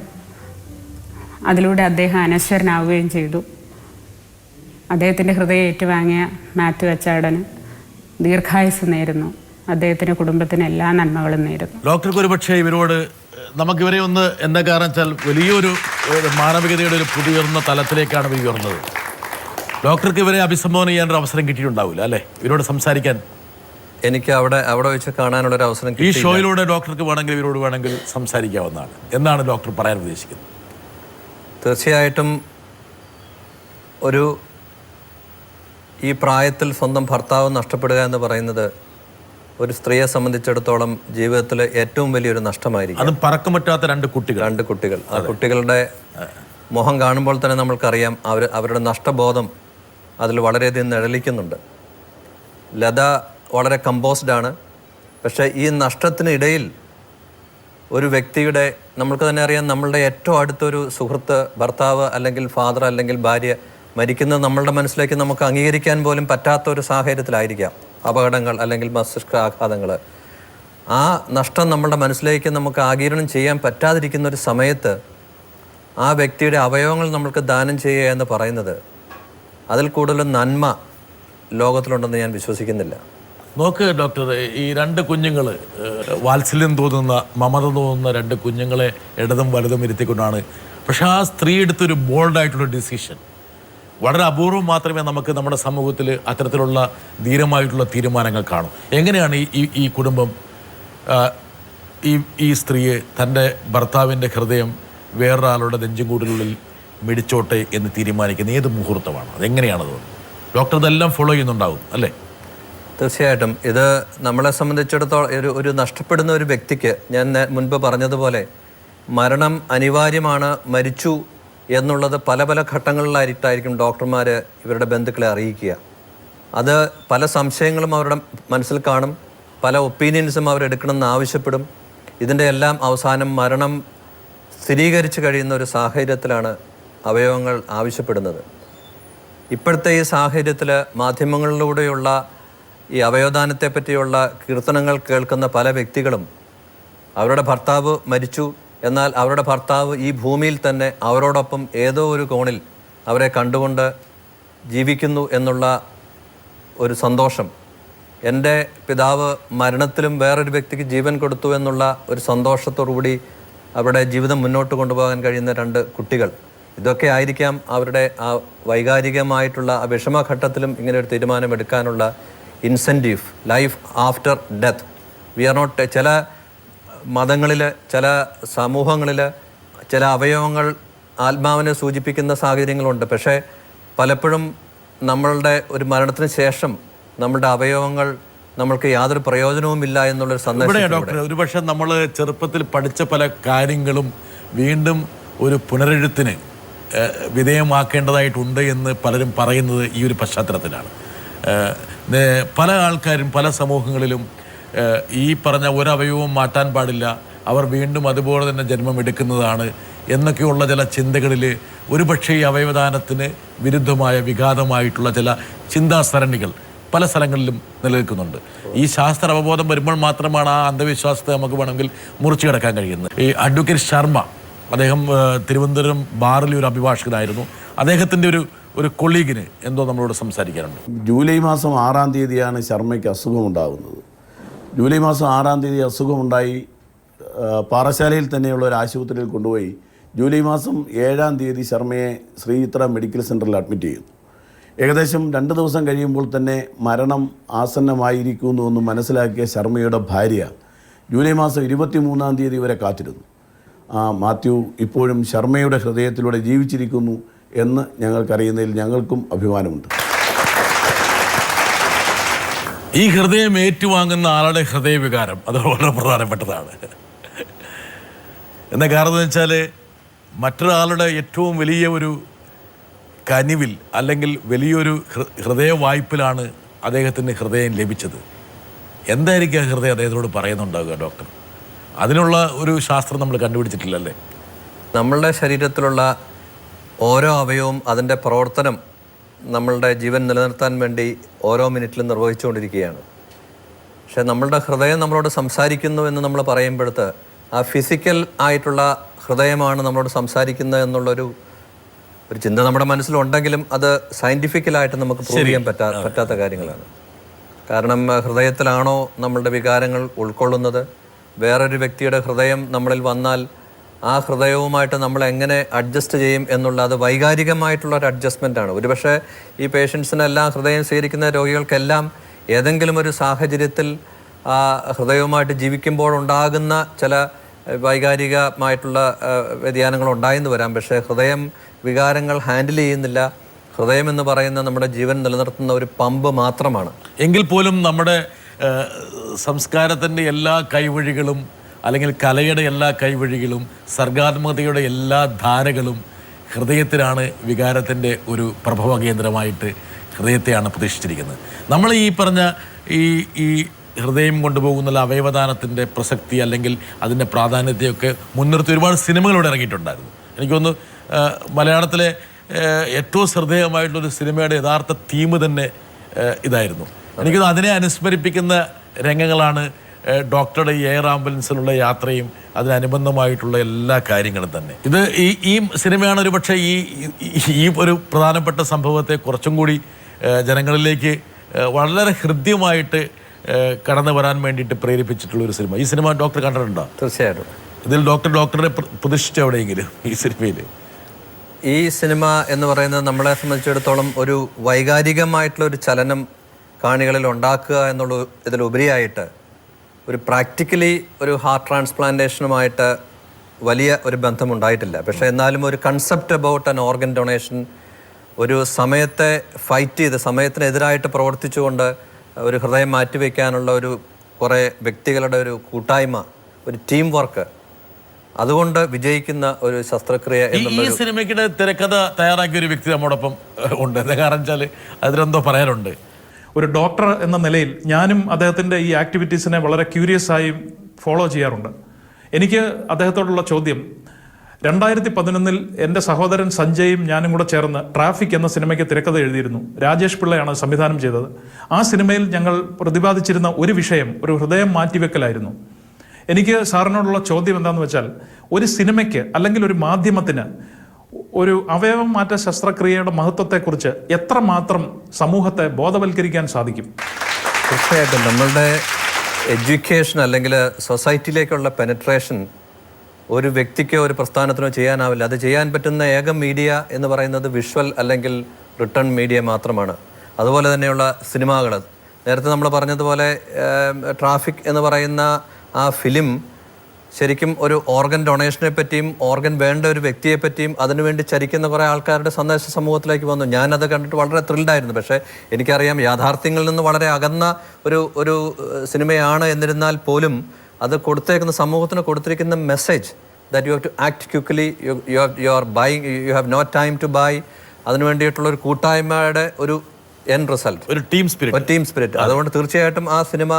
അതിലൂടെ അദ്ദേഹം അനശ്വരനാവുകയും ചെയ്തു. അദ്ദേഹത്തിൻ്റെ ഹൃദയം ഏറ്റുവാങ്ങിയ മാത്യു അച്ചാടന് ദീർഘായുസ് നേരുന്നു. അദ്ദേഹത്തിൻ്റെ കുടുംബത്തിന് എല്ലാ നന്മകളും നേരുന്നു. ഡോക്ടർക്ക് ഒരു പക്ഷേ ഇവരോട് നമുക്കിവരെ ഒന്ന് എന്താ കാരണം വെച്ചാൽ വലിയൊരു മാനവികതയുടെ ഒരു പുതിയുയർന്ന തലത്തിലേക്കാണ് ഇവർ ഉയർന്നത്. ഡോക്ടർക്ക് ഇവരെ അഭിസംബോധന ചെയ്യാനൊരു അവസരം കിട്ടിയിട്ടുണ്ടാവില്ല അല്ലേ, ഇവരോട് സംസാരിക്കാൻ? എനിക്ക് അവിടെ വെച്ച് കാണാനുള്ളൊരു അവസരം ഈ ഷോയിലൂടെ ഡോക്ടർക്ക് വേണമെങ്കിൽ ഇവരോട് വേണമെങ്കിൽ സംസാരിക്കാവുന്നതാണ്. എന്നാണ് ഡോക്ടർ പറയാൻ ഉദ്ദേശിക്കുന്നത്? തീർച്ചയായിട്ടും ഈ പ്രായത്തിൽ സ്വന്തം ഭർത്താവ് നഷ്ടപ്പെടുക എന്ന് പറയുന്നത് ഒരു സ്ത്രീയെ സംബന്ധിച്ചിടത്തോളം ജീവിതത്തിലെ ഏറ്റവും വലിയൊരു നഷ്ടമായിരിക്കും. അതും പറക്കം പറ്റാത്ത രണ്ട് കുട്ടികൾ. ആ കുട്ടികളുടെ മുഖം കാണുമ്പോൾ തന്നെ നമ്മൾക്കറിയാം അവരുടെ നഷ്ടബോധം അതിൽ വളരെയധികം നിഴലിക്കുന്നുണ്ട്. ലത വളരെ കമ്പോസ്ഡ് ആണ്. പക്ഷേ ഈ നഷ്ടത്തിനിടയിൽ ഒരു വ്യക്തിയുടെ, നമ്മൾക്ക് തന്നെ അറിയാം, നമ്മളുടെ ഏറ്റവും അടുത്തൊരു സുഹൃത്ത്, ഭർത്താവ് അല്ലെങ്കിൽ ഫാദർ അല്ലെങ്കിൽ ഭാര്യ മരിക്കുന്നത് നമ്മളുടെ മനസ്സിലേക്ക് നമുക്ക് അംഗീകരിക്കാൻ പോലും പറ്റാത്ത ഒരു സാഹചര്യത്തിലായിരിക്കാം. അപകടങ്ങൾ അല്ലെങ്കിൽ മസ്തിഷ്ക ആഘാതങ്ങൾ, ആ നഷ്ടം നമ്മളുടെ മനസ്സിലേക്ക് നമുക്ക് ആഗിരണം ചെയ്യാൻ പറ്റാതിരിക്കുന്ന ഒരു സമയത്ത് ആ വ്യക്തിയുടെ അവയവങ്ങൾ നമ്മൾക്ക് ദാനം ചെയ്യുക എന്ന് പറയുന്നത് അതിൽ കൂടുതൽ നന്മ ലോകത്തിലുണ്ടെന്ന് ഞാൻ വിശ്വസിക്കുന്നില്ല. നോക്ക് ഡോക്ടർ, ഈ രണ്ട് കുഞ്ഞുങ്ങൾ, വാത്സല്യം തോന്നുന്ന, മമത തോന്നുന്ന രണ്ട് കുഞ്ഞുങ്ങളെ ഇടതും വലതും ഇരുത്തിക്കൊണ്ടാണ്. പക്ഷെ ആ സ്ത്രീ എടുത്തൊരു ബോൾഡായിട്ടുള്ള ഡിസിഷൻ, വളരെ അപൂർവം മാത്രമേ നമുക്ക് നമ്മുടെ സമൂഹത്തിൽ അത്തരത്തിലുള്ള ധീരമായിട്ടുള്ള തീരുമാനങ്ങൾ കാണും. എങ്ങനെയാണ് ഈ കുടുംബം ഈ സ്ത്രീയെ തൻ്റെ ഭർത്താവിൻ്റെ ഹൃദയം വേറൊരാളുടെ നെഞ്ചുകൂടിനുള്ളിൽ മിടിച്ചോട്ടെ എന്ന് തീരുമാനിക്കുന്നത്? ഏത് മുഹൂർത്തമാണ്? അതെങ്ങനെയാണത്? ഡോക്ടർ ഇതെല്ലാം ഫോളോ ചെയ്യുന്നുണ്ടാവും അല്ലേ? തീർച്ചയായിട്ടും. ഇത് നമ്മളെ സംബന്ധിച്ചിടത്തോളം ഒരു നഷ്ടപ്പെടുന്ന ഒരു വ്യക്തിക്ക്, ഞാൻ മുൻപ് പറഞ്ഞതുപോലെ, മരണം അനിവാര്യമാണ്, മരിച്ചു എന്നുള്ളത് പല പല ഘട്ടങ്ങളിലായിട്ടായിരിക്കും ഡോക്ടർമാർ ഇവരുടെ ബന്ധുക്കളെ അറിയിക്കുക. അത് പല സംശയങ്ങളും അവരുടെ മനസ്സിൽ കാണും, പല ഒപ്പീനിയൻസും അവരെടുക്കണമെന്ന് ആവശ്യപ്പെടും. ഇതിൻ്റെ എല്ലാം അവസാനം മരണം സ്ഥിരീകരിച്ച് കഴിയുന്ന ഒരു സാഹചര്യത്തിലാണ് അവയവങ്ങൾ ആവശ്യപ്പെടുന്നത്. ഇപ്പോഴത്തെ ഈ സാഹചര്യത്തിൽ മാധ്യമങ്ങളിലൂടെയുള്ള ഈ അവയവദാനത്തെ പറ്റിയുള്ള കീർത്തനങ്ങൾ കേൾക്കുന്ന പല വ്യക്തികളും അവരുടെ ഭർത്താവ് മരിച്ചു, എന്നാൽ അവരുടെ ഭർത്താവ് ഈ ഭൂമിയിൽ തന്നെ അവരോടൊപ്പം ഏതോ ഒരു കോണിൽ അവരെ കണ്ടുകൊണ്ട് ജീവിക്കുന്നു എന്നുള്ള ഒരു സന്തോഷം, എൻ്റെ പിതാവ് മരണത്തിലും വേറൊരു വ്യക്തിക്ക് ജീവൻ കൊടുത്തു എന്നുള്ള ഒരു സന്തോഷത്തോടുകൂടി അവരുടെ ജീവിതം മുന്നോട്ട് കൊണ്ടുപോകാൻ കഴിയുന്ന രണ്ട് കുട്ടികൾ, ഇതൊക്കെ ആയിരിക്കാം അവരുടെ ആ വൈകാരികമായിട്ടുള്ള ആ വിഷമഘട്ടത്തിലും ഇങ്ങനെ ഒരു തീരുമാനമെടുക്കാനുള്ള incentive. Life after death. We are not, ചില മതങ്ങളിൽ, ചില സമൂഹങ്ങളിൽ ചില അവയവങ്ങൾ ആത്മാവിനെ സൂചിപ്പിക്കുന്ന സാഹചര്യങ്ങളുണ്ട്. പക്ഷേ പലപ്പോഴും നമ്മളുടെ ഒരു മരണത്തിന് ശേഷം നമ്മളുടെ അവയവങ്ങൾ നമ്മൾക്ക് യാതൊരു പ്രയോജനവുമില്ല എന്നുള്ളൊരു സന്ദേശം. ഡോക്ടർ, ഒരുപക്ഷെ നമ്മൾ ചെറുപ്പത്തിൽ പഠിച്ച പല കാര്യങ്ങളും വീണ്ടും ഒരു പുനരെഴുത്തിന് വിധേയമാക്കേണ്ടതായിട്ടുണ്ട് എന്ന് പലരും പറയുന്നത് ഈ ഒരു പശ്ചാത്തലത്തിലാണ്. പല ആൾക്കാരും പല സമൂഹങ്ങളിലും ഈ പറഞ്ഞ ഒരവയവവും മാറ്റാൻ പാടില്ല, അവർ വീണ്ടും അതുപോലെ തന്നെ ജന്മമെടുക്കുന്നതാണ് എന്നൊക്കെയുള്ള ചില ചിന്തകളിൽ ഒരുപക്ഷെ ഈ അവയവദാനത്തിന് വിരുദ്ധമായ വിഘാതമായിട്ടുള്ള ചില ചിന്താസരണികൾ പല സ്ഥലങ്ങളിലും നിലനിൽക്കുന്നുണ്ട്. ഈ ശാസ്ത്ര അവബോധം വരുമ്പോൾ മാത്രമാണ് ആ അന്ധവിശ്വാസത്തെ നമുക്ക് വേണമെങ്കിൽ മുറിച്ചു കിടക്കാൻ കഴിയുന്നത്. ഈ അഡ്വക്കേറ്റ് ശർമ്മ, അദ്ദേഹം തിരുവനന്തപുരം ബാറിലെ ഒരു അഭിഭാഷകനായിരുന്നു. അദ്ദേഹത്തിൻ്റെ ഒരു കൊളീഗിന് എന്തോ നമ്മളോട് സംസാരിക്കാനുണ്ട്. ജൂലൈ മാസം 6-ാം തീയതിയാണ് ശർമ്മയ്ക്ക് അസുഖമുണ്ടാകുന്നത്. ജൂലൈ മാസം 6-ാം തീയതി അസുഖമുണ്ടായി പാറശാലയിൽ തന്നെയുള്ള ഒരു ആശുപത്രിയിൽ കൊണ്ടുപോയി. ജൂലൈ മാസം 7-ാം തീയതി ശർമ്മയെ ശ്രീചിത്ര മെഡിക്കൽ സെൻ്ററിൽ അഡ്മിറ്റ് ചെയ്യുന്നു. ഏകദേശം 2 ദിവസം കഴിയുമ്പോൾ തന്നെ മരണം ആസന്നമായിരിക്കുന്നുവെന്ന് മനസ്സിലാക്കിയ ശർമ്മയുടെ ഭാര്യ ജൂലൈ മാസം 23-ാം തീയതി വരെ കാത്തിരുന്നു. ആ മാത്യു ഇപ്പോഴും ശർമ്മയുടെ ഹൃദയത്തിലൂടെ ജീവിച്ചിരിക്കുന്നു എന്ന് ഞങ്ങൾക്കറിയുന്നതിൽ ഞങ്ങൾക്കും അഭിമാനമുണ്ട്. ഈ ഹൃദയം ഏറ്റുവാങ്ങുന്ന ആളുടെ ഹൃദയവികാരം അത് വളരെ പ്രധാനപ്പെട്ടതാണ്. എന്താ കാരണം എന്ന് വെച്ചാൽ മറ്റൊരാളുടെ ഏറ്റവും വലിയ ഒരു കനിവിൽ അല്ലെങ്കിൽ വലിയൊരു ഹൃദയ വായ്പിലാണ് അദ്ദേഹത്തിന് ഹൃദയം ലഭിച്ചത്. എന്തായിരിക്കും ആ ഹൃദയം അദ്ദേഹത്തോട് പറയുന്നുണ്ടാവുക ഡോക്ടർ? അതിനുള്ള ഒരു ശാസ്ത്രം നമ്മൾ കണ്ടുപിടിച്ചിട്ടില്ലല്ലേ? നമ്മളുടെ ശരീരത്തിലുള്ള ഓരോ അവയവവും അതിൻ്റെ പ്രവർത്തനം നമ്മളുടെ ജീവൻ നിലനിർത്താൻ വേണ്ടി ഓരോ മിനിറ്റിലും നിർവഹിച്ചുകൊണ്ടിരിക്കുകയാണ്. പക്ഷേ നമ്മളുടെ ഹൃദയം നമ്മളോട് സംസാരിക്കുന്നു എന്ന് നമ്മൾ പറയുമ്പോഴത്ത് ആ ഫിസിക്കൽ ആയിട്ടുള്ള ഹൃദയമാണ് നമ്മളോട് സംസാരിക്കുന്നത് എന്നുള്ളൊരു ചിന്ത നമ്മുടെ മനസ്സിലുണ്ടെങ്കിലും അത് സയൻറ്റിഫിക്കലായിട്ട് നമുക്ക് പ്രൂവ് ചെയ്യാൻ പറ്റാത്ത കാര്യങ്ങളാണ്. കാരണം ഹൃദയത്തിലാണോ നമ്മളുടെ വികാരങ്ങൾ ഉൾക്കൊള്ളുന്നത്? വേറൊരു വ്യക്തിയുടെ ഹൃദയം നമ്മളിൽ വന്നാൽ ആ ഹൃദയവുമായിട്ട് നമ്മൾ എങ്ങനെ അഡ്ജസ്റ്റ് ചെയ്യും എന്നുള്ള അത് വൈകാരികമായിട്ടുള്ള ഒരു അഡ്ജസ്റ്റ്മെൻ്റാണ്. ഒരുപക്ഷെ ഈ പേഷ്യൻസിനെല്ലാം ഹൃദയം സ്വീകരിക്കുന്ന രോഗികൾക്കെല്ലാം ഏതെങ്കിലും ഒരു സാഹചര്യത്തിൽ ആ ഹൃദയവുമായിട്ട് ജീവിക്കുമ്പോഴുണ്ടാകുന്ന ചില വൈകാരികമായിട്ടുള്ള വ്യതിയാനങ്ങൾ ഉണ്ടായെന്ന് വരാം. പക്ഷേ ഹൃദയം വികാരങ്ങൾ ഹാൻഡിൽ ചെയ്യുന്നില്ല. ഹൃദയം എന്ന് പറയുന്ന നമ്മുടെ ജീവൻ നിലനിർത്തുന്ന ഒരു പമ്പ് മാത്രമാണ്. എങ്കിൽ പോലും നമ്മുടെ സംസ്കാരത്തിൻ്റെ എല്ലാ കൈവഴികളും അല്ലെങ്കിൽ കലയുടെ എല്ലാ കൈവഴികളും സർഗാത്മകതയുടെ എല്ലാ ധാരകളും ഹൃദയത്തിലാണ് വികാരത്തിൻ്റെ ഒരു പ്രഭവ കേന്ദ്രമായിട്ട് ഹൃദയത്തെയാണ് പ്രതീക്ഷിച്ചിരിക്കുന്നത്. നമ്മൾ ഈ പറഞ്ഞ ഈ ഹൃദയം കൊണ്ടുപോകുന്ന അവയവദാനത്തിൻ്റെ പ്രസക്തി അല്ലെങ്കിൽ അതിൻ്റെ പ്രാധാന്യത്തെയൊക്കെ മുൻനിർത്തി ഒരുപാട് സിനിമകളിവിടെ ഇറങ്ങിയിട്ടുണ്ടായിരുന്നു. എനിക്കൊന്ന് മലയാളത്തിലെ ഏറ്റവും ശ്രദ്ധേയമായിട്ടുള്ളൊരു സിനിമയുടെ യഥാർത്ഥ തീം തന്നെ ഇതായിരുന്നു. എനിക്കൊന്ന് അതിനെ അനുസ്മരിപ്പിക്കുന്ന രംഗങ്ങളാണ് ഡോക്ടറുടെ എയർ ആംബുലൻസിലുള്ള യാത്രയും അതിനനുബന്ധമായിട്ടുള്ള എല്ലാ കാര്യങ്ങളും തന്നെ. ഇത് ഈ സിനിമയാണ് ഒരു പക്ഷേ ഈ ഒരു പ്രധാനപ്പെട്ട സംഭവത്തെ കുറച്ചും കൂടി ജനങ്ങളിലേക്ക് വളരെ ഹൃദ്യമായിട്ട് കടന്നു വരാൻ വേണ്ടിയിട്ട് പ്രേരിപ്പിച്ചിട്ടുള്ള ഒരു സിനിമ. ഈ സിനിമ ഡോക്ടർ കണ്ടിട്ടുണ്ടോ? തീർച്ചയായിട്ടും. ഇതിൽ ഡോക്ടറെ പ്രതീക്ഷിച്ച എവിടെയെങ്കിലും ഈ സിനിമയിൽ? ഈ സിനിമ എന്ന് പറയുന്നത് നമ്മളെ സംബന്ധിച്ചിടത്തോളം ഒരു വൈകാരികമായിട്ടുള്ള ഒരു ചലനം കാണികളിൽ ഉണ്ടാക്കുക എന്നുള്ള ഇതിലുപരിയായിട്ട് ഒരു പ്രാക്ടിക്കലി ഒരു ഹാർട്ട് ട്രാൻസ്പ്ലാന്റേഷനുമായിട്ട് വലിയ ഒരു ബന്ധമുണ്ടായിട്ടില്ല. പക്ഷേ എന്നാലും ഒരു concept about an organ donation, ഒരു സമയത്തെ ഫൈറ്റ് ചെയ്ത് സമയത്തിനെതിരായിട്ട് പ്രവർത്തിച്ചുകൊണ്ട് ഒരു ഹൃദയം മാറ്റിവെക്കാനുള്ള ഒരു കുറേ വ്യക്തികളുടെ ഒരു കൂട്ടായ്മ, ഒരു ടീം വർക്ക്, അതുകൊണ്ട് വിജയിക്കുന്ന ഒരു ശസ്ത്രക്രിയ. ഈ സിനിമയ്ക്കിടെ തിരക്കഥ തയ്യാറാക്കിയ ഒരു വ്യക്തി നമ്മോടൊപ്പം ഉണ്ട്. എന്താ കാരണം വെച്ചാൽ അതിലെന്തോ പറയാനുണ്ട്. ഒരു ഡോക്ടർ എന്ന നിലയിൽ ഞാനും അദ്ദേഹത്തിൻ്റെ ഈ ആക്ടിവിറ്റീസിനെ വളരെ ക്യൂരിയസ് ആയി ഫോളോ ചെയ്യാറുണ്ട്. എനിക്ക് അദ്ദേഹത്തോടുള്ള ചോദ്യം, 2011 എൻ്റെ സഹോദരൻ സഞ്ജയും ഞാനും കൂടെ ചേർന്ന് ട്രാഫിക് എന്ന സിനിമയ്ക്ക് തിരക്കഥ എഴുതിയിരുന്നു. രാജേഷ് പിള്ളയാണ് സംവിധാനം ചെയ്തത്. ആ സിനിമയിൽ ഞങ്ങൾ പ്രതിപാദിച്ചിരുന്ന ഒരു വിഷയം ഒരു ഹൃദയം മാറ്റിവെക്കലായിരുന്നു. എനിക്ക് സാറിനോടുള്ള ചോദ്യം എന്താണെന്ന് വെച്ചാൽ, ഒരു സിനിമയ്ക്ക് അല്ലെങ്കിൽ ഒരു മാധ്യമത്തിന് ഒരു അവയവം മാറ്റ ശസ്ത്രക്രിയയുടെ മഹത്വത്തെക്കുറിച്ച് എത്രമാത്രം സമൂഹത്തെ ബോധവൽക്കരിക്കാൻ സാധിക്കും? തീർച്ചയായിട്ടും നമ്മളുടെ എഡ്യൂക്കേഷൻ അല്ലെങ്കിൽ സൊസൈറ്റിയിലേക്കുള്ള പെനട്രേഷൻ ഒരു വ്യക്തിക്കോ ഒരു പ്രസ്ഥാനത്തിനോ ചെയ്യാനാവില്ല. അത് ചെയ്യാൻ പറ്റുന്ന ഏക മീഡിയ എന്ന് പറയുന്നത് വിഷ്വൽ അല്ലെങ്കിൽ റിട്ടേൺ മീഡിയ മാത്രമാണ്. അതുപോലെ തന്നെയുള്ള സിനിമകൾ, നേരത്തെ നമ്മൾ പറഞ്ഞതുപോലെ ട്രാഫിക് എന്ന് പറയുന്ന ആ ഫിലിം ശരിക്കും ഒരു ഓർഗൻ ഡൊണേഷനെ പറ്റിയും ഓർഗൻ വേണ്ട ഒരു വ്യക്തിയെ പറ്റിയും അതിനുവേണ്ടി ചരിക്കുന്ന കുറേ ആൾക്കാരുടെ സന്ദേശ സമൂഹത്തിലേക്ക് വന്നു. ഞാനത് കണ്ടിട്ട് വളരെ ത്രിൽഡായിരുന്നു. പക്ഷേ എനിക്കറിയാം യാഥാർത്ഥ്യങ്ങളിൽ നിന്ന് വളരെ അകന്ന ഒരു സിനിമയാണ്. എന്നിരുന്നാൽ പോലും അത് കൊടുത്തേക്കുന്ന സമൂഹത്തിന് കൊടുത്തിരിക്കുന്ന message that you have to act quickly, you are buying, you have no time to buy, അതിനു വേണ്ടിയിട്ടുള്ള ഒരു കൂട്ടായ്മയുടെ ഒരു എൻഡ് റിസൾട്ട്, ഒരു ടീം സ്പിരിറ്റ്. അതുകൊണ്ട് തീർച്ചയായിട്ടും ആ സിനിമ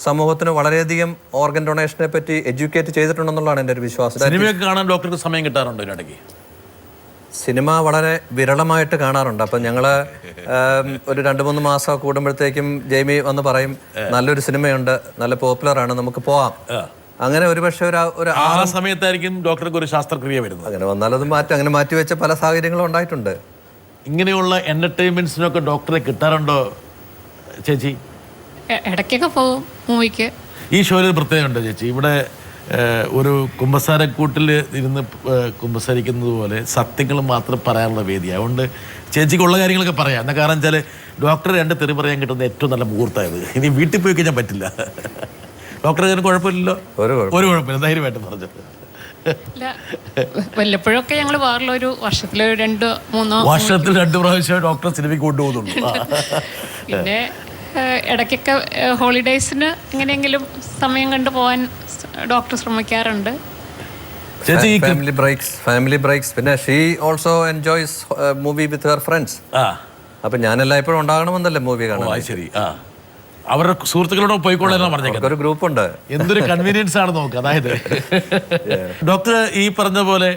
സമൂഹത്തിന് വളരെയധികം ഓർഗൻ ഡൊണേഷനെ പറ്റി എഡ്യൂക്കേറ്റ് ചെയ്തിട്ടുണ്ടെന്നുള്ളതാണ് എൻ്റെ ഒരു വിശ്വാസം. സിനിമയൊക്കെ കാണാൻ ഡോക്ടർക്ക് സമയം കിട്ടാറുണ്ടോ ഇതിനിടയ്ക്ക്? സിനിമ വളരെ വിരളമായിട്ട് കാണാറുണ്ട്. അപ്പം ഞങ്ങൾ ഒരു 2-3 മാസം കൂടുമ്പോഴത്തേക്കും ജെയ്മി വന്ന് പറയും, നല്ലൊരു സിനിമയുണ്ട്, നല്ല പോപ്പുലറാണ്, നമുക്ക് പോവാം. അങ്ങനെ ഒരുപക്ഷെ ഒരു ആ സമയത്തായിരിക്കും ഡോക്ടർക്ക് ഒരു ശസ്ത്രക്രിയ വരുന്നത്. അങ്ങനെ വന്നാലത് അങ്ങനെ മാറ്റിവെച്ച പല സാഹചര്യങ്ങളും ഉണ്ടായിട്ടുണ്ട്. ഇങ്ങനെയുള്ള എൻ്റർടൈൻമെൻറ്റ്സിനൊക്കെ ഡോക്ടറെ കിട്ടാറുണ്ടോ ചേച്ചി? ഇടയ്ക്കൊക്കെ പോകും മൂവിക്ക്. ഈ ഷോയിൽ പ്രത്യേകമുണ്ട് ചേച്ചി, ഇവിടെ ഒരു കുമ്പസാരക്കൂട്ടിൽ ഇരുന്ന് കുമ്പസാരിക്കുന്നത് പോലെ സത്യങ്ങൾ മാത്രം പറയാനുള്ള വേദി. അതുകൊണ്ട് ചേച്ചിക്കുള്ള കാര്യങ്ങളൊക്കെ പറയാം. എന്താ കാരണം വെച്ചാൽ ഡോക്ടർ 2 തെറി പറയാൻ കിട്ടുന്ന ഏറ്റവും നല്ല മുഹൂർത്തമായത്. ഇനി വീട്ടിൽ പോയി കഴിഞ്ഞാൽ പറ്റില്ല. ഡോക്ടർ കുഴപ്പമില്ലല്ലോ? ഒരു കുഴപ്പമില്ല, ധൈര്യമായിട്ട് പറഞ്ഞത്. ഇല്ല, വല്ലപ്പോഴൊക്കെ ഞങ്ങൾ വേറുള്ളൊരു വർഷത്തിൽ 2-3 വർഷത്തിൽ 2 പ്രാവശ്യം ഡോക്ടർ സിനിമയ്ക്ക് കൊണ്ടുപോകുന്നുള്ളൂ. പിന്നെ ഇടയ്ക്കൊക്കെ ഹോളിഡേയ്സിന് എങ്ങനെയെങ്കിലും സമയം കണ്ടു പോകാൻ ഡോക്ടർ ശ്രമിക്കാറുണ്ട്. ചേച്ചി ഈ ഫാമിലി ബ്രേക്സ്. പിന്നെ she also enjoys movie with her friends. അപ്പൊ ഞാനെല്ലാം ഇപ്പോഴും ഉണ്ടാകണമെന്നല്ലേ മൂവി കാണാൻ. ശരി, അവരുടെ സുഹൃത്തുക്കളോട് പോയിക്കൊള്ളാനാണ് പറഞ്ഞേക്കുന്നത്. ഒരു ഗ്രൂപ്പുണ്ട്. എന്തൊരു കൺവീനിയൻസ് ആണ് നോക്കുക. അതായത് ഡോക്ടർ ഈ പറഞ്ഞ പോലെ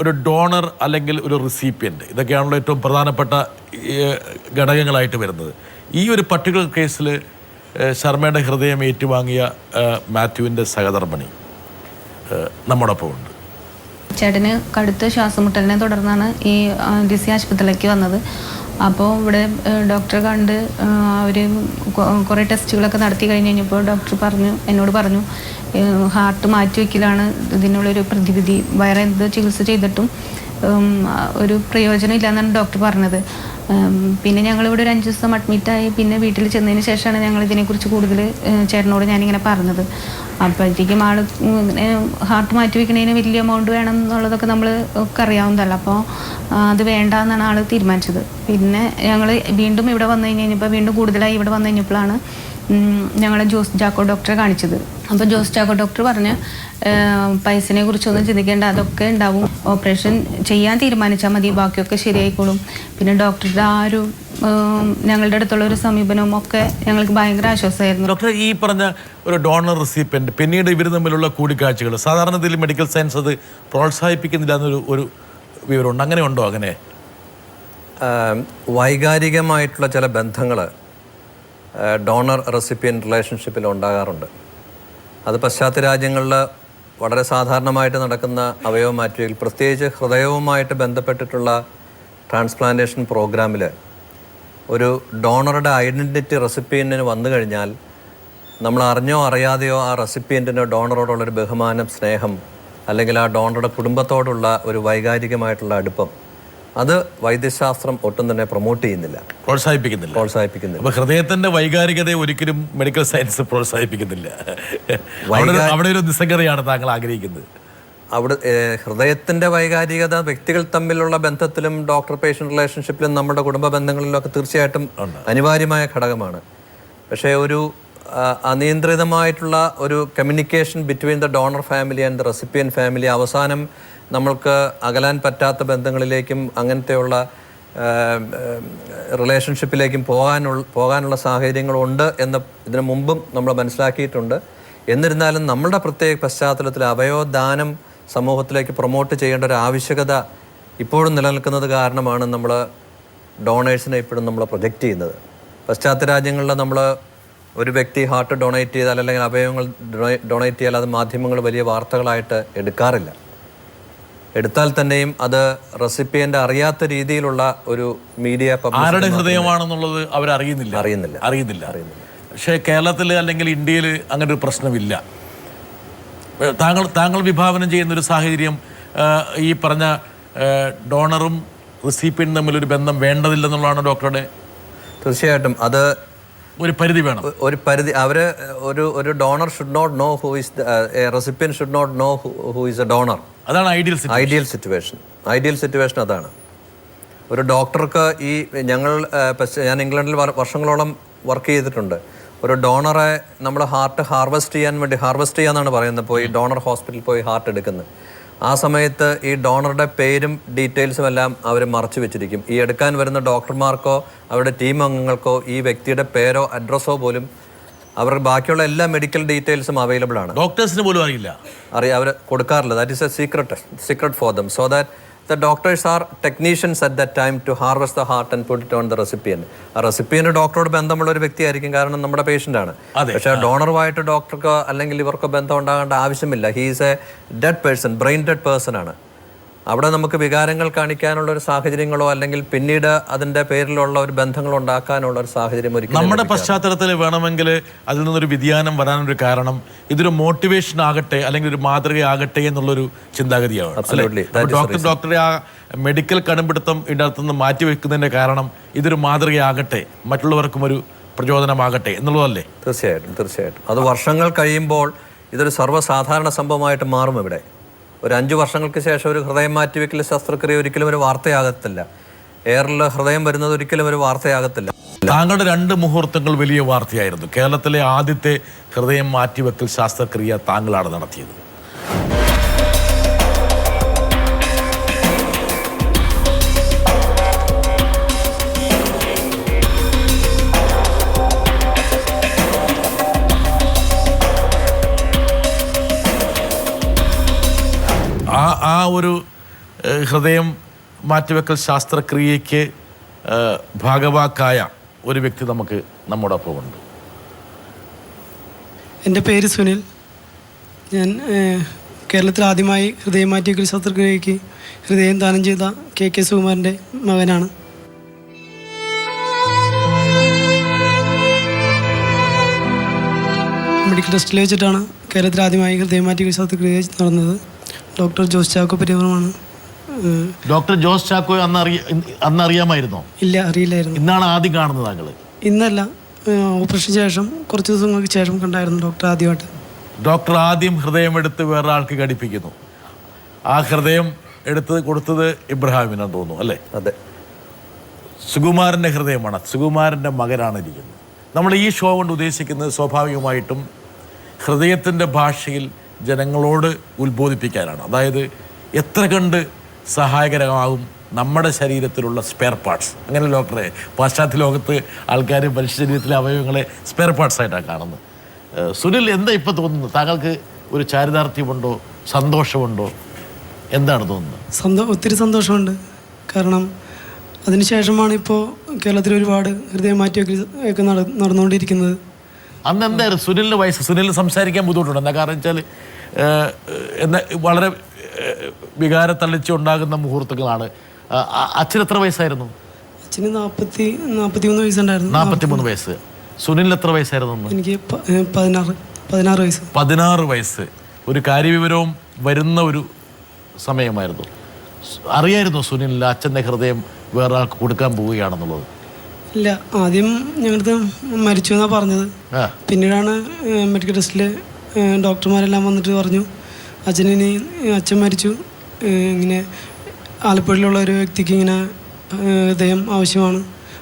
ഒരു ഡോണർ അല്ലെങ്കിൽ ഒരു റിസീപ്പിയൻ്റ്, ഇതൊക്കെയാണല്ലോ ഏറ്റവും പ്രധാനപ്പെട്ട ഘടകങ്ങളായിട്ട് വരുന്നത്. ഈ ഒരു പർട്ടിക്കുലർ കേസിൽ ശർമ്മയുടെ ഹൃദയം ഏറ്റുവാങ്ങിയ മാത്യുവിൻ്റെ സഹധർമ്മിണി നമ്മോടൊപ്പം ഉണ്ട്. ചേട്ടന് കടുത്ത ശ്വാസമുട്ടലിനെ തുടർന്നാണ് ഈ ഡിസി ആശുപത്രിയിലേക്ക് വന്നത്. അപ്പോൾ ഇവിടെ ഡോക്ടറെ കണ്ട് അവർ കുറേ ടെസ്റ്റുകളൊക്കെ നടത്തി കഴിഞ്ഞ് കഴിഞ്ഞപ്പോൾ ഡോക്ടർ എന്നോട് പറഞ്ഞു ഹാർട്ട് മാറ്റിവെക്കലാണ് ഇതിനുള്ളൊരു പ്രതിവിധി, വേറെ എന്ത് ചികിത്സ ചെയ്തിട്ടും ഒരു പ്രയോജനം ഇല്ലയെന്നാണ് ഡോക്ടർ പറഞ്ഞത്. പിന്നെ ഞങ്ങളിവിടെ ഒരു 5 ദിവസം അഡ്മിറ്റായി. പിന്നെ വീട്ടിൽ ചെന്നതിന് ശേഷമാണ് ഞങ്ങൾ ഇതിനെക്കുറിച്ച് കൂടുതൽ ചേട്ടനോട് ഞാനിങ്ങനെ പറഞ്ഞത്. അപ്പോഴത്തേക്കും ആൾ ഇങ്ങനെ ഹാർട്ട് മാറ്റി വയ്ക്കണതിന് വലിയ എമൗണ്ട് വേണം എന്നുള്ളതൊക്കെ നമ്മൾ ഒക്കെ അറിയാവുന്നതല്ല. അപ്പോൾ അത് വേണ്ട എന്നാണ് ആൾ തീരുമാനിച്ചത്. പിന്നെ ഞങ്ങൾ വീണ്ടും ഇവിടെ വന്നു കഴിഞ്ഞപ്പോൾ വീണ്ടും കൂടുതലായി ഇവിടെ വന്നു കഴിഞ്ഞപ്പോഴാണ് ഞങ്ങൾ ജോസ് ചാക്കോ ഡോക്ടറെ കാണിച്ചത്. അപ്പോൾ ജോസ് ചാക്കോ ഡോക്ടർ പറഞ്ഞ് പൈസനെ കുറിച്ചൊന്നും ചിന്തിക്കേണ്ട, അതൊക്കെ ഉണ്ടാവും, ഓപ്പറേഷൻ ചെയ്യാൻ തീരുമാനിച്ചാൽ മതി, ബാക്കിയൊക്കെ ശരിയായിക്കോളും. പിന്നെ ഡോക്ടറുടെ ആ ഒരു ഞങ്ങളുടെ അടുത്തുള്ള ഒരു സമീപനവും ഒക്കെ ഞങ്ങൾക്ക് ഭയങ്കര ആശ്വാസമായിരുന്നു. ഡോക്ടർ ഈ പറഞ്ഞ ഒരു ഡോണർ റിസിപ്പിയൻ്റ് പിന്നീട് ഇവർ തമ്മിലുള്ള കൂടിക്കാഴ്ചകൾ സാധാരണത്തിൽ മെഡിക്കൽ സയൻസ് അത് പ്രോത്സാഹിപ്പിക്കുന്നില്ല എന്നൊരു വിവരമുണ്ട്. അങ്ങനെ ഉണ്ടോ? അങ്ങനെ വൈകാരികമായിട്ടുള്ള ചില ബന്ധങ്ങൾ ഡോണർ റെസിപ്പിയൻ റിലേഷൻഷിപ്പിൽ ഉണ്ടാകാറുണ്ട്. അത് പാശ്ചാത്യ രാജ്യങ്ങളിൽ വളരെ സാധാരണമായിട്ട് നടക്കുന്ന അവയവ മാറ്റുകയിൽ, പ്രത്യേകിച്ച് ഹൃദയവുമായിട്ട് ബന്ധപ്പെട്ടിട്ടുള്ള ട്രാൻസ്പ്ലാന്റേഷൻ പ്രോഗ്രാമിൽ ഒരു ഡോണറുടെ ഐഡൻറ്റിറ്റി റെസിപ്പിയൻറ്റിന് വന്നു കഴിഞ്ഞാൽ നമ്മൾ അറിഞ്ഞോ അറിയാതെയോ ആ റെസിപ്പിയൻറ്റിന് ഡോണറോടുള്ളൊരു ബഹുമാനം, സ്നേഹം, അല്ലെങ്കിൽ ആ ഡോണറുടെ കുടുംബത്തോടുള്ള ഒരു വൈകാരികമായിട്ടുള്ള അടുപ്പം, അത് വൈദ്യശാസ്ത്രം ഒട്ടും തന്നെ പ്രൊമോട്ട് ചെയ്യുന്നില്ല, പ്രോത്സാഹിപ്പിക്കുന്നില്ല. അപ്പോൾ ഹൃദയത്തിന്റെ വൈകാരികതയെ ഒരിക്കലും മെഡിക്കൽ സയൻസ് പ്രോത്സാഹിപ്പിക്കുന്നില്ല. അവിടെ ഒരു നിസ്സംഗതയാണ് താങ്കൾ ആഗ്രഹിക്കുന്നത്. അവിടെ ഹൃദയത്തിന്റെ വൈകാരികത വ്യക്തികൾ തമ്മിലുള്ള ബന്ധത്തിലും ഡോക്ടർ പേഷ്യൻ്റ് റിലേഷൻഷിപ്പിലും നമ്മുടെ കുടുംബ ബന്ധങ്ങളിലൊക്കെ തീർച്ചയായിട്ടും അനിവാര്യമായ ഘടകമാണ്. പക്ഷേ ഒരു അനിയന്ത്രിതമായിട്ടുള്ള ഒരു communication between the donor family and the recipient family അവസാനം നമ്മൾക്ക് അകലാൻ പറ്റാത്ത ബന്ധങ്ങളിലേക്കും അങ്ങനത്തെയുള്ള റിലേഷൻഷിപ്പിലേക്കും പോകാനുള്ള സാഹചര്യങ്ങളുണ്ട് എന്ന് ഇതിനു മുമ്പും നമ്മൾ മനസ്സിലാക്കിയിട്ടുണ്ട്. എന്നിരുന്നാലും നമ്മളുടെ പ്രത്യേക പശ്ചാത്തലത്തിൽ അവയവദാനം സമൂഹത്തിലേക്ക് പ്രൊമോട്ട് ചെയ്യേണ്ട ഒരു ആവശ്യകത ഇപ്പോഴും നിലനിൽക്കുന്നത് കാരണമാണ് നമ്മൾ ഡോണേഴ്സിനെ ഇപ്പോഴും നമ്മൾ പ്രൊജക്റ്റ് ചെയ്യുന്നത്. പാശ്ചാത്യ രാജ്യങ്ങളിൽ നമ്മൾ ഒരു വ്യക്തി ഹാർട്ട് ഡൊണേറ്റ് ചെയ്താൽ അല്ലെങ്കിൽ അവയവങ്ങൾ ഡൊണേറ്റ് ചെയ്താൽ അത് മാധ്യമങ്ങൾ വലിയ വാർത്തകളായിട്ട് എടുക്കാറില്ല. എടുത്താൽ തന്നെയും അത് റെസിപ്പിയൻ്റ് അറിയാത്ത രീതിയിലുള്ള ഒരു മീഡിയ ആരുടെ ഹൃദയമാണെന്നുള്ളത് അറിയുന്നില്ല. പക്ഷേ കേരളത്തിൽ അല്ലെങ്കിൽ ഇന്ത്യയിൽ അങ്ങനെ ഒരു പ്രശ്നമില്ല. താങ്കൾ വിഭാവനം ചെയ്യുന്നൊരു സാഹചര്യം ഈ പറഞ്ഞ ഡോണറും റിസിപ്പിയൻ്റും തമ്മിലൊരു ബന്ധം വേണ്ടതില്ലെന്നുള്ളതാണ് ഡോക്ടറുടെ. തീർച്ചയായിട്ടും അത് ഒരു പരിധി വേണം. ഒരു പരിധി ഒരു donor should not know who is recipient should not know who is a donor. അതാണ് ഐഡിയൽ സിറ്റുവേഷൻ. അതാണ് ഒരു ഡോക്ടർക്ക് ഞാൻ ഇംഗ്ലണ്ടിൽ വർഷങ്ങളോളം വർക്ക് ചെയ്തിട്ടുണ്ട്. ഒരു ഡോണറെ നമ്മൾ ഹാർട്ട് ഹാർവെസ്റ്റ് ചെയ്യാന്നാണ് പറയുന്നത്. പോയി ഡോണർ ഹോസ്പിറ്റലിൽ പോയി ഹാർട്ട് എടുക്കുന്നത്. ആ സമയത്ത് ഈ ഡോണറുടെ പേരും ഡീറ്റെയിൽസും എല്ലാം അവർ മറച്ചു വെച്ചിരിക്കും. ഈ എടുക്കാൻ വരുന്ന ഡോക്ടർമാർക്കോ അവരുടെ ടീം അംഗങ്ങൾക്കോ ഈ വ്യക്തിയുടെ പേരോ അഡ്രസ്സോ പോലും അവർക്ക് ബാക്കിയുള്ള എല്ലാ മെഡിക്കൽ ഡീറ്റെയിൽസും അവൈലബിൾ ആണ്. ഡോക്ടേഴ്സിന് പോലും അവർ കൊടുക്കാറില്ല. That is A secret for them, so that the doctors are technicians at that time to harvest the heart and put it on the recipient. ആ റെസിപ്പിയന്റ് ഡോക്ടറോട് ബന്ധമുള്ള ഒരു വ്യക്തിയായിരിക്കും, കാരണം നമ്മുടെ പേഷ്യൻ്റ് ആണ്. പക്ഷേ ഡോണറുമായിട്ട് ഡോക്ടർക്ക് അല്ലെങ്കിൽ ഇവർക്കോ ബന്ധം ഉണ്ടാകേണ്ട ആവശ്യമില്ല. He is A dead person, brain dead person ആണ്. അവിടെ നമുക്ക് വികാരങ്ങൾ കാണിക്കാനുള്ള ഒരു സാഹചര്യങ്ങളോ അല്ലെങ്കിൽ പിന്നീട് അതിൻ്റെ പേരിലുള്ള ഒരു ബന്ധങ്ങൾ ഉണ്ടാക്കാനുള്ള ഒരു സാഹചര്യം ഒരിക്കലും നമ്മുടെ പശ്ചാത്തലത്തിൽ വേണമെങ്കിൽ അതിൽ നിന്നൊരു വ്യതിയാനം വരാനൊരു കാരണം ഇതൊരു മോട്ടിവേഷൻ ആകട്ടെ അല്ലെങ്കിൽ ഒരു മാതൃകയാകട്ടെ എന്നുള്ളൊരു ചിന്താഗതിയാണ്. ഡോക്ടറെ ആ മെഡിക്കൽ കടുംപിടുത്തം ഇതിനകത്തുനിന്ന് മാറ്റിവെക്കുന്നതിൻ്റെ കാരണം ഇതൊരു മാതൃകയാകട്ടെ, മറ്റുള്ളവർക്കും ഒരു പ്രചോദനമാകട്ടെ എന്നുള്ളതല്ലേ? തീർച്ചയായിട്ടും. അത് വർഷങ്ങൾ കഴിയുമ്പോൾ ഇതൊരു സർവ്വസാധാരണ സംഭവമായിട്ട് മാറും. ഇവിടെ ഒരു 5 വർഷങ്ങൾക്ക് ശേഷം ഒരു ഹൃദയം മാറ്റിവെക്കൽ ശസ്ത്രക്രിയ ഒരിക്കലും ഒരു വാർത്തയാകത്തില്ല. എയറിൽ ഹൃദയം വരുന്നത് ഒരിക്കലും ഒരു വാർത്തയാകത്തില്ല. താങ്കളുടെ 2 മുഹൂർത്തങ്ങൾ വലിയ വാർത്തയായിരുന്നു. കേരളത്തിലെ ആദ്യത്തെ ഹൃദയം മാറ്റിവെക്കൽ ശസ്ത്രക്രിയ താങ്കളാണ് നടത്തിയത്. ആ ഒരു ഹൃദയം മാറ്റിവെക്കൽ ശസ്ത്രക്രിയയ്ക്ക് ഭാഗവാക്കായ ഒരു വ്യക്തി നമ്മോടൊപ്പം ഉണ്ട്. എൻ്റെ പേര് സുനിൽ. ഞാൻ കേരളത്തിൽ ആദ്യമായി ഹൃദയം മാറ്റിവെക്കൽ ശസ്ത്രക്രിയയ്ക്ക് ഹൃദയം ദാനം ചെയ്ത KK സുകുമാരൻ്റെ മകനാണ്. മെഡിക്കൽ ടെസ്റ്റിൽ വെച്ചിട്ടാണ് കേരളത്തിൽ ആദ്യമായി ഹൃദയം മാറ്റിവെക്കൽ ശസ്ത്രക്രിയ നടന്നത്. ഡോക്ടർ ജോസ് ചാക്കോ പരിവാരമാണ്. ഡോക്ടർ ജോസ് ചാക്കോ അന്ന് അറിയാമായിരുന്നോ? ഇല്ല, അറിയില്ലായിരുന്നു. ഇന്നാണ് ആദ്യം കാണുന്നത് താങ്കൾ? ഇന്നല്ല, ഓപ്പറേഷന് ശേഷം കുറച്ച് ദിവസങ്ങൾക്ക് ശേഷം കണ്ടായിരുന്നു ഡോക്ടർ ആദ്യമായിട്ട്. ഡോക്ടർ ആദ്യം ഹൃദയം എടുത്ത് വേറെ ആൾക്ക് ഘടിപ്പിക്കുന്നു. ആ ഹൃദയം എടുത്ത് കൊടുത്തത് ഇബ്രാഹിമിനാന്ന് തോന്നുന്നു, അല്ലേ? അതെ. സുകുമാരൻ്റെ ഹൃദയമാണ്, സുകുമാരൻ്റെ മകനാണ് ഇരിക്കുന്നത്. നമ്മൾ ഈ ഷോ കൊണ്ട് ഉദ്ദേശിക്കുന്നത് സ്വാഭാവികമായിട്ടും ഹൃദയത്തിൻ്റെ ഭാഷയിൽ ജനങ്ങളോട് ഉത്ബോധിപ്പിക്കാനാണ്. അതായത് എത്ര കണ്ട് സഹായകരമാകും നമ്മുടെ ശരീരത്തിലുള്ള സ്പെയർ പാർട്സ്. അങ്ങനെ ഡോക്ടറെ, പാശ്ചാത്യ ലോകത്ത് ആൾക്കാർ മനുഷ്യ ശരീരത്തിലെ അവയവങ്ങളെ സ്പെയർ പാർട്സ് ആയിട്ടാണ് കാണുന്നത്. സുനിൽ, എന്താ ഇപ്പോൾ തോന്നുന്നത്? താങ്കൾക്ക് ഒരു ചാരിതാർത്ഥ്യമുണ്ടോ, സന്തോഷമുണ്ടോ, എന്താണ് തോന്നുന്നത്? ഒത്തിരി സന്തോഷമുണ്ട്. കാരണം അതിനുശേഷമാണ് ഇപ്പോൾ കേരളത്തിൽ ഒരുപാട് ഹൃദയം മാറ്റിവെക്കൽ നടന്നുകൊണ്ടിരിക്കുന്നത്. അന്ന് എന്തായിരുന്നു സുനിലിൻ്റെ വയസ്സ്? സുനിലിന് സംസാരിക്കാൻ ബുദ്ധിമുട്ടുണ്ട്. എന്താ കാരണം വെച്ചാൽ വളരെ വികാരത്തള്ളിച്ച് ഉണ്ടാകുന്ന മുഹൂർത്തങ്ങളാണ്. അച്ഛന് എത്ര വയസ്സായിരുന്നു? അച്ഛന് 43 വയസ്സുണ്ടായിരുന്നു. 43 വയസ്സ്. സുനിലിന് എത്ര വയസ്സായിരുന്നു? എനിക്ക് 16 വയസ്സ്. 16 വയസ്സ്. ഒരു കാര്യവിവരവും വരുന്ന ഒരു സമയമായിരുന്നു. അറിയായിരുന്നു സുനിലിന് അച്ഛൻ്റെ ഹൃദയം വേറെ ആൾക്ക് കൊടുക്കാൻ പോവുകയാണെന്നുള്ളത്? ഇല്ല, ആദ്യം ഞങ്ങളുടെ മരിച്ചു എന്നാണ് പറഞ്ഞത്. പിന്നീടാണ് മെഡിക്കൽ ടെസ്റ്റിൽ ഡോക്ടർമാരെല്ലാം വന്നിട്ട് പറഞ്ഞു അച്ഛൻ മരിച്ചു, ഇങ്ങനെ ആലപ്പുഴയിലുള്ള ഒരു വ്യക്തിക്ക് ഇങ്ങനെ ഹൃദയം ആവശ്യമാണ്,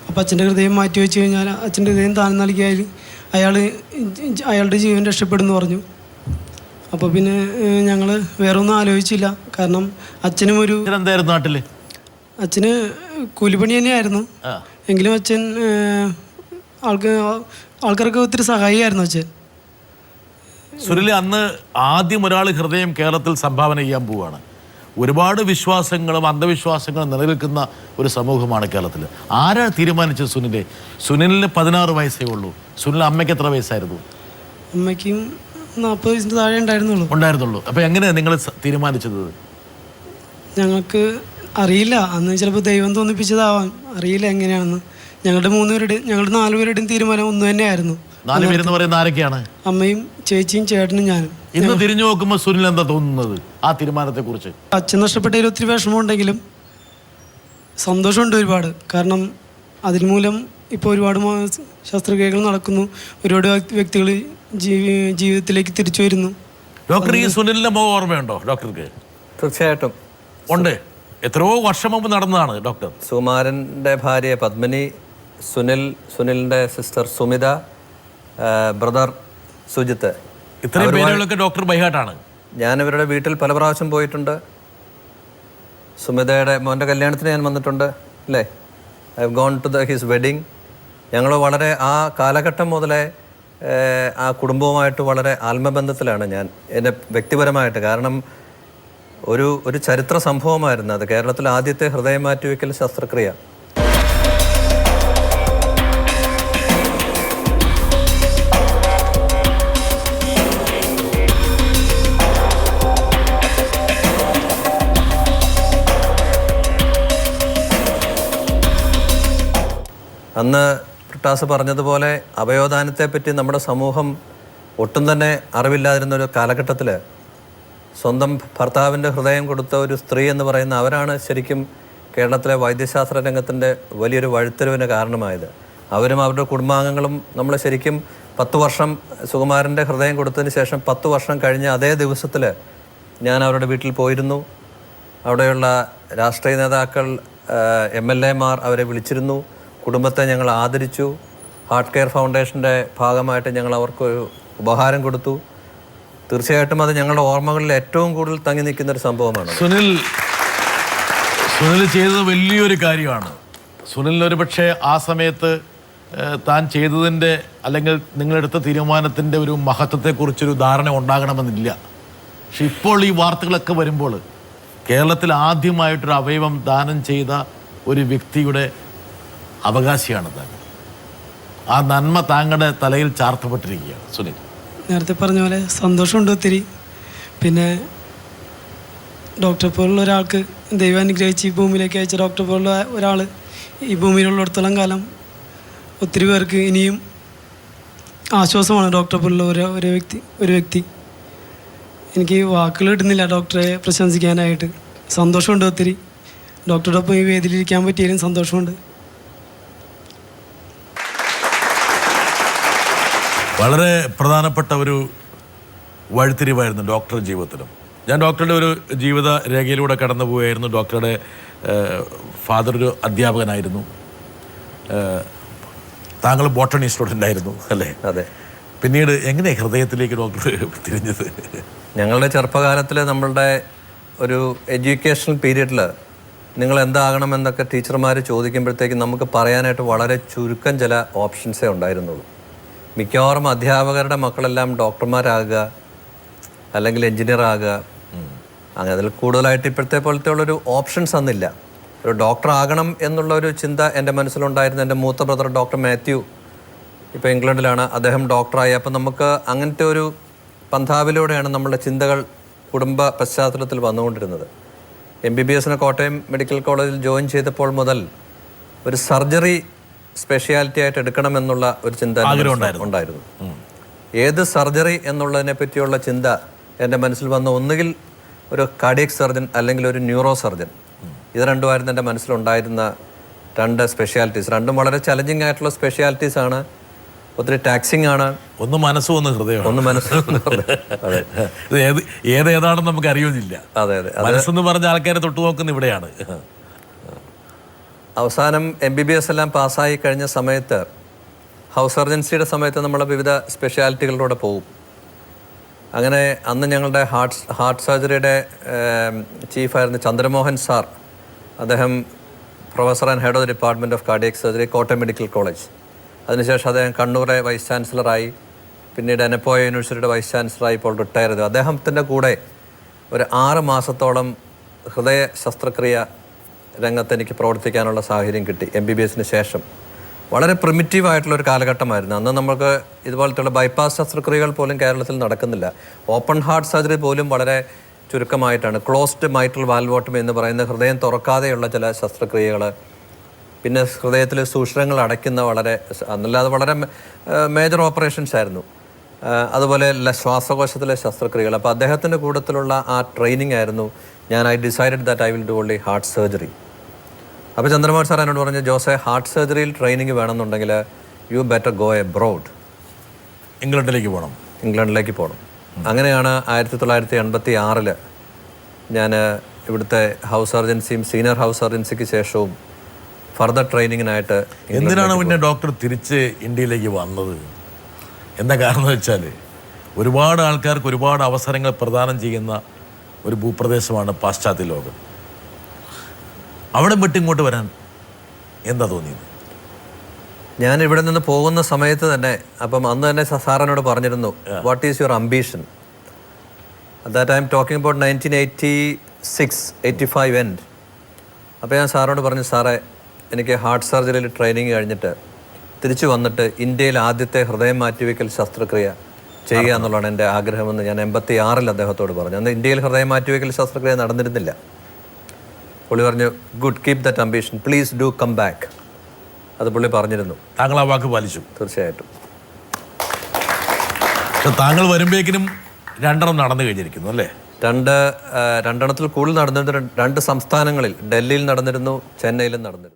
അപ്പോൾ അച്ഛൻ്റെ ഹൃദയം മാറ്റി വെച്ച് കഴിഞ്ഞാൽ അച്ഛൻ്റെ ഹൃദയം താഴ്ന്നു നൽകിയാൽ അയാളുടെ ജീവൻ രക്ഷപ്പെടുമെന്ന് പറഞ്ഞു. അപ്പോൾ പിന്നെ ഞങ്ങൾ വേറെ ഒന്നും ആലോചിച്ചില്ല. കാരണം അച്ഛനും എന്തായിരുന്നു നാട്ടിൽ? അച്ഛന് കൂലിപ്പണി തന്നെയായിരുന്നു. എങ്കിലും അച്ഛൻ ആൾക്കാർക്ക് ഒത്തിരി സഹായിയായിരുന്നു അച്ഛൻ. സുനിൽ, അന്ന് ആദ്യം ഒരാൾ ഹൃദയം കേരളത്തിൽ സംഭാവന ചെയ്യാൻ പോവുകയാണ്. ഒരുപാട് വിശ്വാസങ്ങളും അന്ധവിശ്വാസങ്ങളും നിലനിൽക്കുന്ന ഒരു സമൂഹമാണ് കേരളത്തിൽ. ആരാണ് തീരുമാനിച്ചത് സുനിലെ? സുനിലിന് 16 വയസ്സേ ഉള്ളൂ. സുനിൽ അമ്മയ്ക്ക് എത്ര വയസ്സായിരുന്നു? അമ്മയ്ക്കും 40 വയസ്സിന് താഴെ ഉണ്ടായിരുന്നുള്ളൂ. അപ്പോൾ എങ്ങനെയാണ് നിങ്ങൾ തീരുമാനിച്ചത്? ഞങ്ങൾക്ക് അറിയില്ല. അന്ന് ചിലപ്പോൾ ദൈവം തോന്നിപ്പിച്ചതാവാം, അറിയില്ല എങ്ങനെയാണെന്ന്. ഞങ്ങളുടെ 4 പേരുടെയും തീരുമാനം ഒന്ന് തന്നെയായിരുന്നു. 4 പേരെന്ന് പറയുന്നത് ആരൊക്കെയാണ്? അമ്മയും ചേച്ചിയും ചേട്ടനും ഞാനും. ഇന്ന് തിരിഞ്ഞു നോക്കുമ്പോൾ സുനിൽ എന്താ തോന്നുന്നത് ആ തീരുമാനത്തെ കുറിച്ച്? അച്ഛൻ നഷ്ടപ്പെട്ടതിൽ ഒത്തിരി വിഷമമുണ്ടെങ്കിലും സന്തോഷമുണ്ട് ഒരുപാട്. കാരണം അതിൽ മൂലം ഇപ്പോൾ ഒരുപാട് ശസ്ത്രക്രിയകൾ നടക്കുന്നു, ഒരുപാട് വ്യക്തികൾ ജീവിതത്തിലേക്ക് തിരിച്ചു വരുന്നു. ഡോക്ടർ, ഈ സുനിലിന്റെ മുഖം ഓർമ്മയുണ്ടോ ഡോക്ടർക്ക്? തീർച്ചയായിട്ടും ഉണ്ട്. എത്രയോ വർഷം മുമ്പ് നടന്നതാണ് ഡോക്ടർ. സുകുമാരൻ്റെ ഭാര്യ പത്മിനി, സുനിലിൻ്റെ സിസ്റ്റർ സുമിത, ബ്രദർ സുജിത്ത്, ഇത്രയും പേരുകളൊക്കെ ഡോക്ടർ ബൈഹാർട്ടാണ്. ഞാൻ ഇവരുടെ വീട്ടിൽ പല പ്രാവശ്യം പോയിട്ടുണ്ട്. സുമിതയുടെ മോൻ്റെ കല്യാണത്തിന് ഞാൻ വന്നിട്ടുണ്ട്, അല്ലേ? I have gone to his wedding. ഞങ്ങൾ വളരെ ആ കാലഘട്ടം മുതലേ ആ കുടുംബവുമായിട്ട് വളരെ ആത്മബന്ധത്തിലാണ് ഞാൻ, എൻ്റെ വ്യക്തിപരമായിട്ട്. കാരണം ഒരു ചരിത്ര സംഭവമായിരുന്നു അത്, കേരളത്തിൽ ആദ്യത്തെ ഹൃദയം മാറ്റിവെക്കൽ ശസ്ത്രക്രിയ. അന്ന് ബ്രിട്ടാസ് പറഞ്ഞതുപോലെ അവയവദാനത്തെപ്പറ്റി നമ്മുടെ സമൂഹം ഒട്ടും തന്നെ അറിവില്ലാതിരുന്നൊരു കാലഘട്ടത്തിൽ സ്വന്തം ഭർത്താവിൻ്റെ ഹൃദയം കൊടുത്ത ഒരു സ്ത്രീ എന്ന് പറയുന്ന അവരാണ് ശരിക്കും കേരളത്തിലെ വൈദ്യശാസ്ത്ര രംഗത്തിൻ്റെ വലിയൊരു വഴിത്തിരിവിന് കാരണമായത്. അവരും അവരുടെ കുടുംബാംഗങ്ങളും നമ്മൾ ശരിക്കും 10 വർഷം സുകുമാരൻ്റെ ഹൃദയം കൊടുത്തതിന് ശേഷം 10 വർഷം കഴിഞ്ഞ അതേ ദിവസത്തിൽ ഞാൻ അവരുടെ വീട്ടിൽ പോയിരുന്നു. അവിടെയുള്ള രാഷ്ട്രീയ നേതാക്കൾ, MLA-മാർ അവരെ വിളിച്ചിരുന്നു. കുടുംബത്തെ ഞങ്ങൾ ആദരിച്ചു. ഹാർട്ട് കെയർ ഫൗണ്ടേഷൻ്റെ ഭാഗമായിട്ട് ഞങ്ങൾ അവർക്കൊരു ഉപഹാരം കൊടുത്തു. തീർച്ചയായിട്ടും അത് ഞങ്ങളുടെ ഓർമ്മകളിൽ ഏറ്റവും കൂടുതൽ തങ്ങി നിൽക്കുന്ന ഒരു സംഭവമാണ്. സുനിൽ ചെയ്തത് വലിയൊരു കാര്യമാണ്. സുനിലിന് ഒരു പക്ഷേ ആ സമയത്ത് താൻ ചെയ്തതിൻ്റെ അല്ലെങ്കിൽ നിങ്ങളെടുത്ത തീരുമാനത്തിൻ്റെ ഒരു മഹത്വത്തെക്കുറിച്ചൊരു ധാരണ ഉണ്ടാകണമെന്നില്ല. പക്ഷെ ഇപ്പോൾ ഈ വാർത്തകളൊക്കെ വരുമ്പോൾ കേരളത്തിൽ ആദ്യമായിട്ടൊരു അവയവം ദാനം ചെയ്ത ഒരു വ്യക്തിയുടെ അവകാശിയാണ് താങ്കൾ. ആ നന്മ താങ്കളുടെ തലയിൽ ചാർത്തപ്പെട്ടിരിക്കുകയാണ് സുനിൽ. നേരത്തെ പറഞ്ഞ പോലെ സന്തോഷമുണ്ട് ഒത്തിരി. പിന്നെ ഡോക്ടറെ പോലുള്ള ഒരാൾക്ക് ദൈവം അനുഗ്രഹിച്ച് ഈ ഭൂമിയിലേക്ക് അയച്ച ഡോക്ടറെ പോലുള്ള ഒരാൾ ഈ ഭൂമിയിലുള്ളിടത്തോളം കാലം ഒത്തിരി പേർക്ക് ഇനിയും ആശ്വാസമാണ് ഡോക്ടറെ പോലുള്ള ഒരു വ്യക്തി. എനിക്ക് വാക്കുകൾ കിട്ടുന്നില്ല ഡോക്ടറെ പ്രശംസിക്കാനായിട്ട്. സന്തോഷമുണ്ട് ഒത്തിരി. ഡോക്ടറുടെ ഒപ്പം ഈ വേദിയിലിരിക്കാൻ പറ്റിയാലും സന്തോഷമുണ്ട്. വളരെ പ്രധാനപ്പെട്ട ഒരു വഴിത്തിരിവായിരുന്നു ഡോക്ടറുടെ ജീവിതത്തിലും. ഞാൻ ഡോക്ടറുടെ ഒരു ജീവിത രേഖയിലൂടെ കടന്നു പോവുകയായിരുന്നു. ഡോക്ടറുടെ ഫാദർ ഒരു അധ്യാപകനായിരുന്നു. താങ്കൾ ബോട്ടണി സ്റ്റുഡൻ്റ് ആയിരുന്നു അല്ലേ? അതെ. പിന്നീട് എങ്ങനെ ഹൃദയത്തിലേക്ക് ഡോക്ടർ തിരിഞ്ഞത്? ഞങ്ങളുടെ ചെറുപ്പകാലത്തിൽ നമ്മളുടെ ഒരു എഡ്യൂക്കേഷണൽ പീരീഡിൽ നിങ്ങൾ എന്താകണമെന്നൊക്കെ ടീച്ചർമാർ ചോദിക്കുമ്പോഴത്തേക്കും നമുക്ക് പറയാനായിട്ട് വളരെ ചുരുക്കം ചില ഓപ്ഷൻസേ ഉണ്ടായിരുന്നുള്ളൂ. മിക്കവാറും അധ്യാപകരുടെ മക്കളെല്ലാം ഡോക്ടർമാരാകുക, അല്ലെങ്കിൽ എൻജിനീയർ ആകുക. അങ്ങനെ അതിൽ കൂടുതലായിട്ട് ഇപ്പോഴത്തെ പോലത്തെ ഉള്ളൊരു ഓപ്ഷൻസ് അന്നില്ല. ഒരു ഡോക്ടർ ആകണം എന്നുള്ള ഒരു ചിന്ത എൻ്റെ മനസ്സിലുണ്ടായിരുന്നു. എൻ്റെ മൂത്ത ബ്രദർ ഡോക്ടർ മാത്യു ഇപ്പോൾ ഇംഗ്ലണ്ടിലാണ്. അദ്ദേഹം ഡോക്ടറായി. അപ്പം നമുക്ക് അങ്ങനത്തെ ഒരു പന്ഥാവിലൂടെയാണ് നമ്മളുടെ ചിന്തകൾ കുടുംബ പശ്ചാത്തലത്തിൽ വന്നുകൊണ്ടിരുന്നത്. MBBS കോട്ടയം മെഡിക്കൽ കോളേജിൽ ജോയിൻ ചെയ്തപ്പോൾ മുതൽ ഒരു സർജറി സ്പെഷ്യാലിറ്റി ആയിട്ട് എടുക്കണമെന്നുള്ള ഒരു ചിന്ത ഉണ്ടായിരുന്നു. ഏത് സർജറി എന്നുള്ളതിനെ പറ്റിയുള്ള ചിന്ത എൻ്റെ മനസ്സിൽ വന്ന ഒന്നുകിൽ ഒരു കാർഡിയക് സർജൻ അല്ലെങ്കിൽ ഒരു ന്യൂറോ സർജൻ. ഇത് രണ്ടുമായിരുന്നു എൻ്റെ മനസ്സിലുണ്ടായിരുന്ന രണ്ട് സ്പെഷ്യാലിറ്റീസ്. രണ്ടും വളരെ ചലഞ്ചിങ് ആയിട്ടുള്ള സ്പെഷ്യാലിറ്റീസ് ആണ്. ഒത്തിരി ടാക്സിങ് ആണ്. ഒന്ന് മനസ്സും ഒന്ന് ഹൃദയം. ഒന്ന് മനസ്സും. അതെ. ഏതാണെന്ന് നമുക്ക് അറിയുന്നില്ല. അതെ അതെ. മനസ്സെന്ന് പറഞ്ഞ ആൾക്കാരെ തൊട്ടു നോക്കുന്ന ഇവിടെയാണ്. അവസാനം MBBS എല്ലാം പാസ്സായി കഴിഞ്ഞ സമയത്ത് ഹൗസ് സർജൻസിയുടെ സമയത്ത് നമ്മൾ വിവിധ സ്പെഷ്യാലിറ്റികളിലൂടെ പോകും. അങ്ങനെ അന്ന് ഞങ്ങളുടെ ഹാർട്ട് സർജറിയുടെ ചീഫായിരുന്ന ചന്ദ്രമോഹൻ സാർ, അദ്ദേഹം professor and head of the department of cardiac surgery Kottayam medical college. അതിനുശേഷം അദ്ദേഹം കണ്ണൂരെ വൈസ് ചാൻസലറായി. പിന്നീട് അനപ്പോയ യൂണിവേഴ്സിറ്റിയുടെ വൈസ് ചാൻസലറായി ഇപ്പോൾ റിട്ടയർ ചെയ്തു. അദ്ദേഹത്തിൻ്റെ കൂടെ ഒരു 6 മാസത്തോളം ഹൃദയ ശസ്ത്രക്രിയ രംഗത്ത് എനിക്ക് പ്രവർത്തിക്കാനുള്ള സാഹചര്യം കിട്ടി. MBBS ശേഷം വളരെ പ്രിമിറ്റീവായിട്ടുള്ളൊരു കാലഘട്ടമായിരുന്നു. അന്ന് നമുക്ക് ഇതുപോലത്തെയുള്ള ബൈപ്പാസ് ശസ്ത്രക്രിയകൾ പോലും കേരളത്തിൽ നടക്കുന്നില്ല. ഓപ്പൺ ഹാർട്ട് സർജറി പോലും വളരെ ചുരുക്കമായിട്ടാണ്. ക്ലോസ്ഡ് മൈട്രൽ വാൽവോട്ടമി എന്ന് പറയുന്ന ഹൃദയം തുറക്കാതെയുള്ള ചില ശസ്ത്രക്രിയകൾ. പിന്നെ ഹൃദയത്തിൽ സൂക്ഷ്മങ്ങൾ അടയ്ക്കുന്ന അല്ലാതെ വളരെ മേജർ ഓപ്പറേഷൻസ് ആയിരുന്നു. അതുപോലെ ശ്വാസകോശത്തിലെ ശസ്ത്രക്രിയകൾ. അപ്പോൾ അദ്ദേഹത്തിൻ്റെ കൂട്ടത്തിലുള്ള ആ ട്രെയിനിങ് ആയിരുന്നു. I decided that I will do only heart surgery. അപ്പോൾ ചന്ദ്രമോഹൻ സാർ എന്നോട് പറഞ്ഞു, ജോസെ, ഹാർട്ട് സർജറിയിൽ ട്രെയിനിങ് വേണമെന്നുണ്ടെങ്കിൽ യു ബെറ്റർ ഗോ എബ്രോഡ്. ഇംഗ്ലണ്ടിലേക്ക് പോകണം. അങ്ങനെയാണ് 1986 ഞാൻ ഇവിടുത്തെ ഹൗസ് സർജൻസിയും സീനിയർ ഹൗസ് സർജൻസിക്ക് ശേഷവും ഫർദർ ട്രെയിനിങ്ങിനായിട്ട്. എന്തിനാണ് പിന്നെ ഡോക്ടർ തിരിച്ച് ഇന്ത്യയിലേക്ക് വന്നത്? എന്താ കാരണം വെച്ചാൽ ഒരുപാട് ആൾക്കാർക്ക് ഒരുപാട് അവസരങ്ങൾ പ്രദാനം ചെയ്യുന്ന ഒരു ഭൂപ്രദേശമാണ് പാശ്ചാത്യ ലോകം. അവിടെ വിട്ട് ഇങ്ങോട്ട് വരാൻ എന്താ തോന്നിയത്? ഞാൻ ഇവിടെ നിന്ന് പോകുന്ന സമയത്ത് തന്നെ, അപ്പം അന്ന് തന്നെ സാറിനോട് പറഞ്ഞിരുന്നു, what is your ambition? That I am talking about 1986-85 end. അപ്പോൾ ഞാൻ സാറിനോട് പറഞ്ഞു, സാറേ, എനിക്ക് ഹാർട്ട് സർജറിയിൽ ട്രെയിനിങ് കഴിഞ്ഞിട്ട് തിരിച്ചു വന്നിട്ട് ഇന്ത്യയിൽ ആദ്യത്തെ ഹൃദയം മാറ്റിവെക്കൽ ശസ്ത്രക്രിയ ചെയ്യുക എന്നുള്ളതാണ് എൻ്റെ ആഗ്രഹമെന്ന് ഞാൻ 86 അദ്ദേഹത്തോട് പറഞ്ഞു. അന്ന് ഇന്ത്യയിൽ ഹൃദയം മാറ്റിവെക്കൽ ശസ്ത്രക്രിയ നടന്നിരുന്നില്ല. പുള്ളി പറഞ്ഞു, good, keep that ambition, please do come back. അത് പുള്ളി പറഞ്ഞിരുന്നു. താങ്കൾ ആ വാക്ക് പാലിച്ചു? തീർച്ചയായിട്ടും. താങ്കൾ വരുമ്പോഴേക്കിനും 2 നടന്നു കഴിഞ്ഞിരിക്കുന്നു അല്ലേ? രണ്ടെണ്ണത്തിൽ കൂടുതൽ നടന്നിരുന്നു. 2 സംസ്ഥാനങ്ങളിൽ, ഡൽഹിയിൽ നടന്നിരുന്നു, ചെന്നൈയിലും നടന്നിരുന്നു.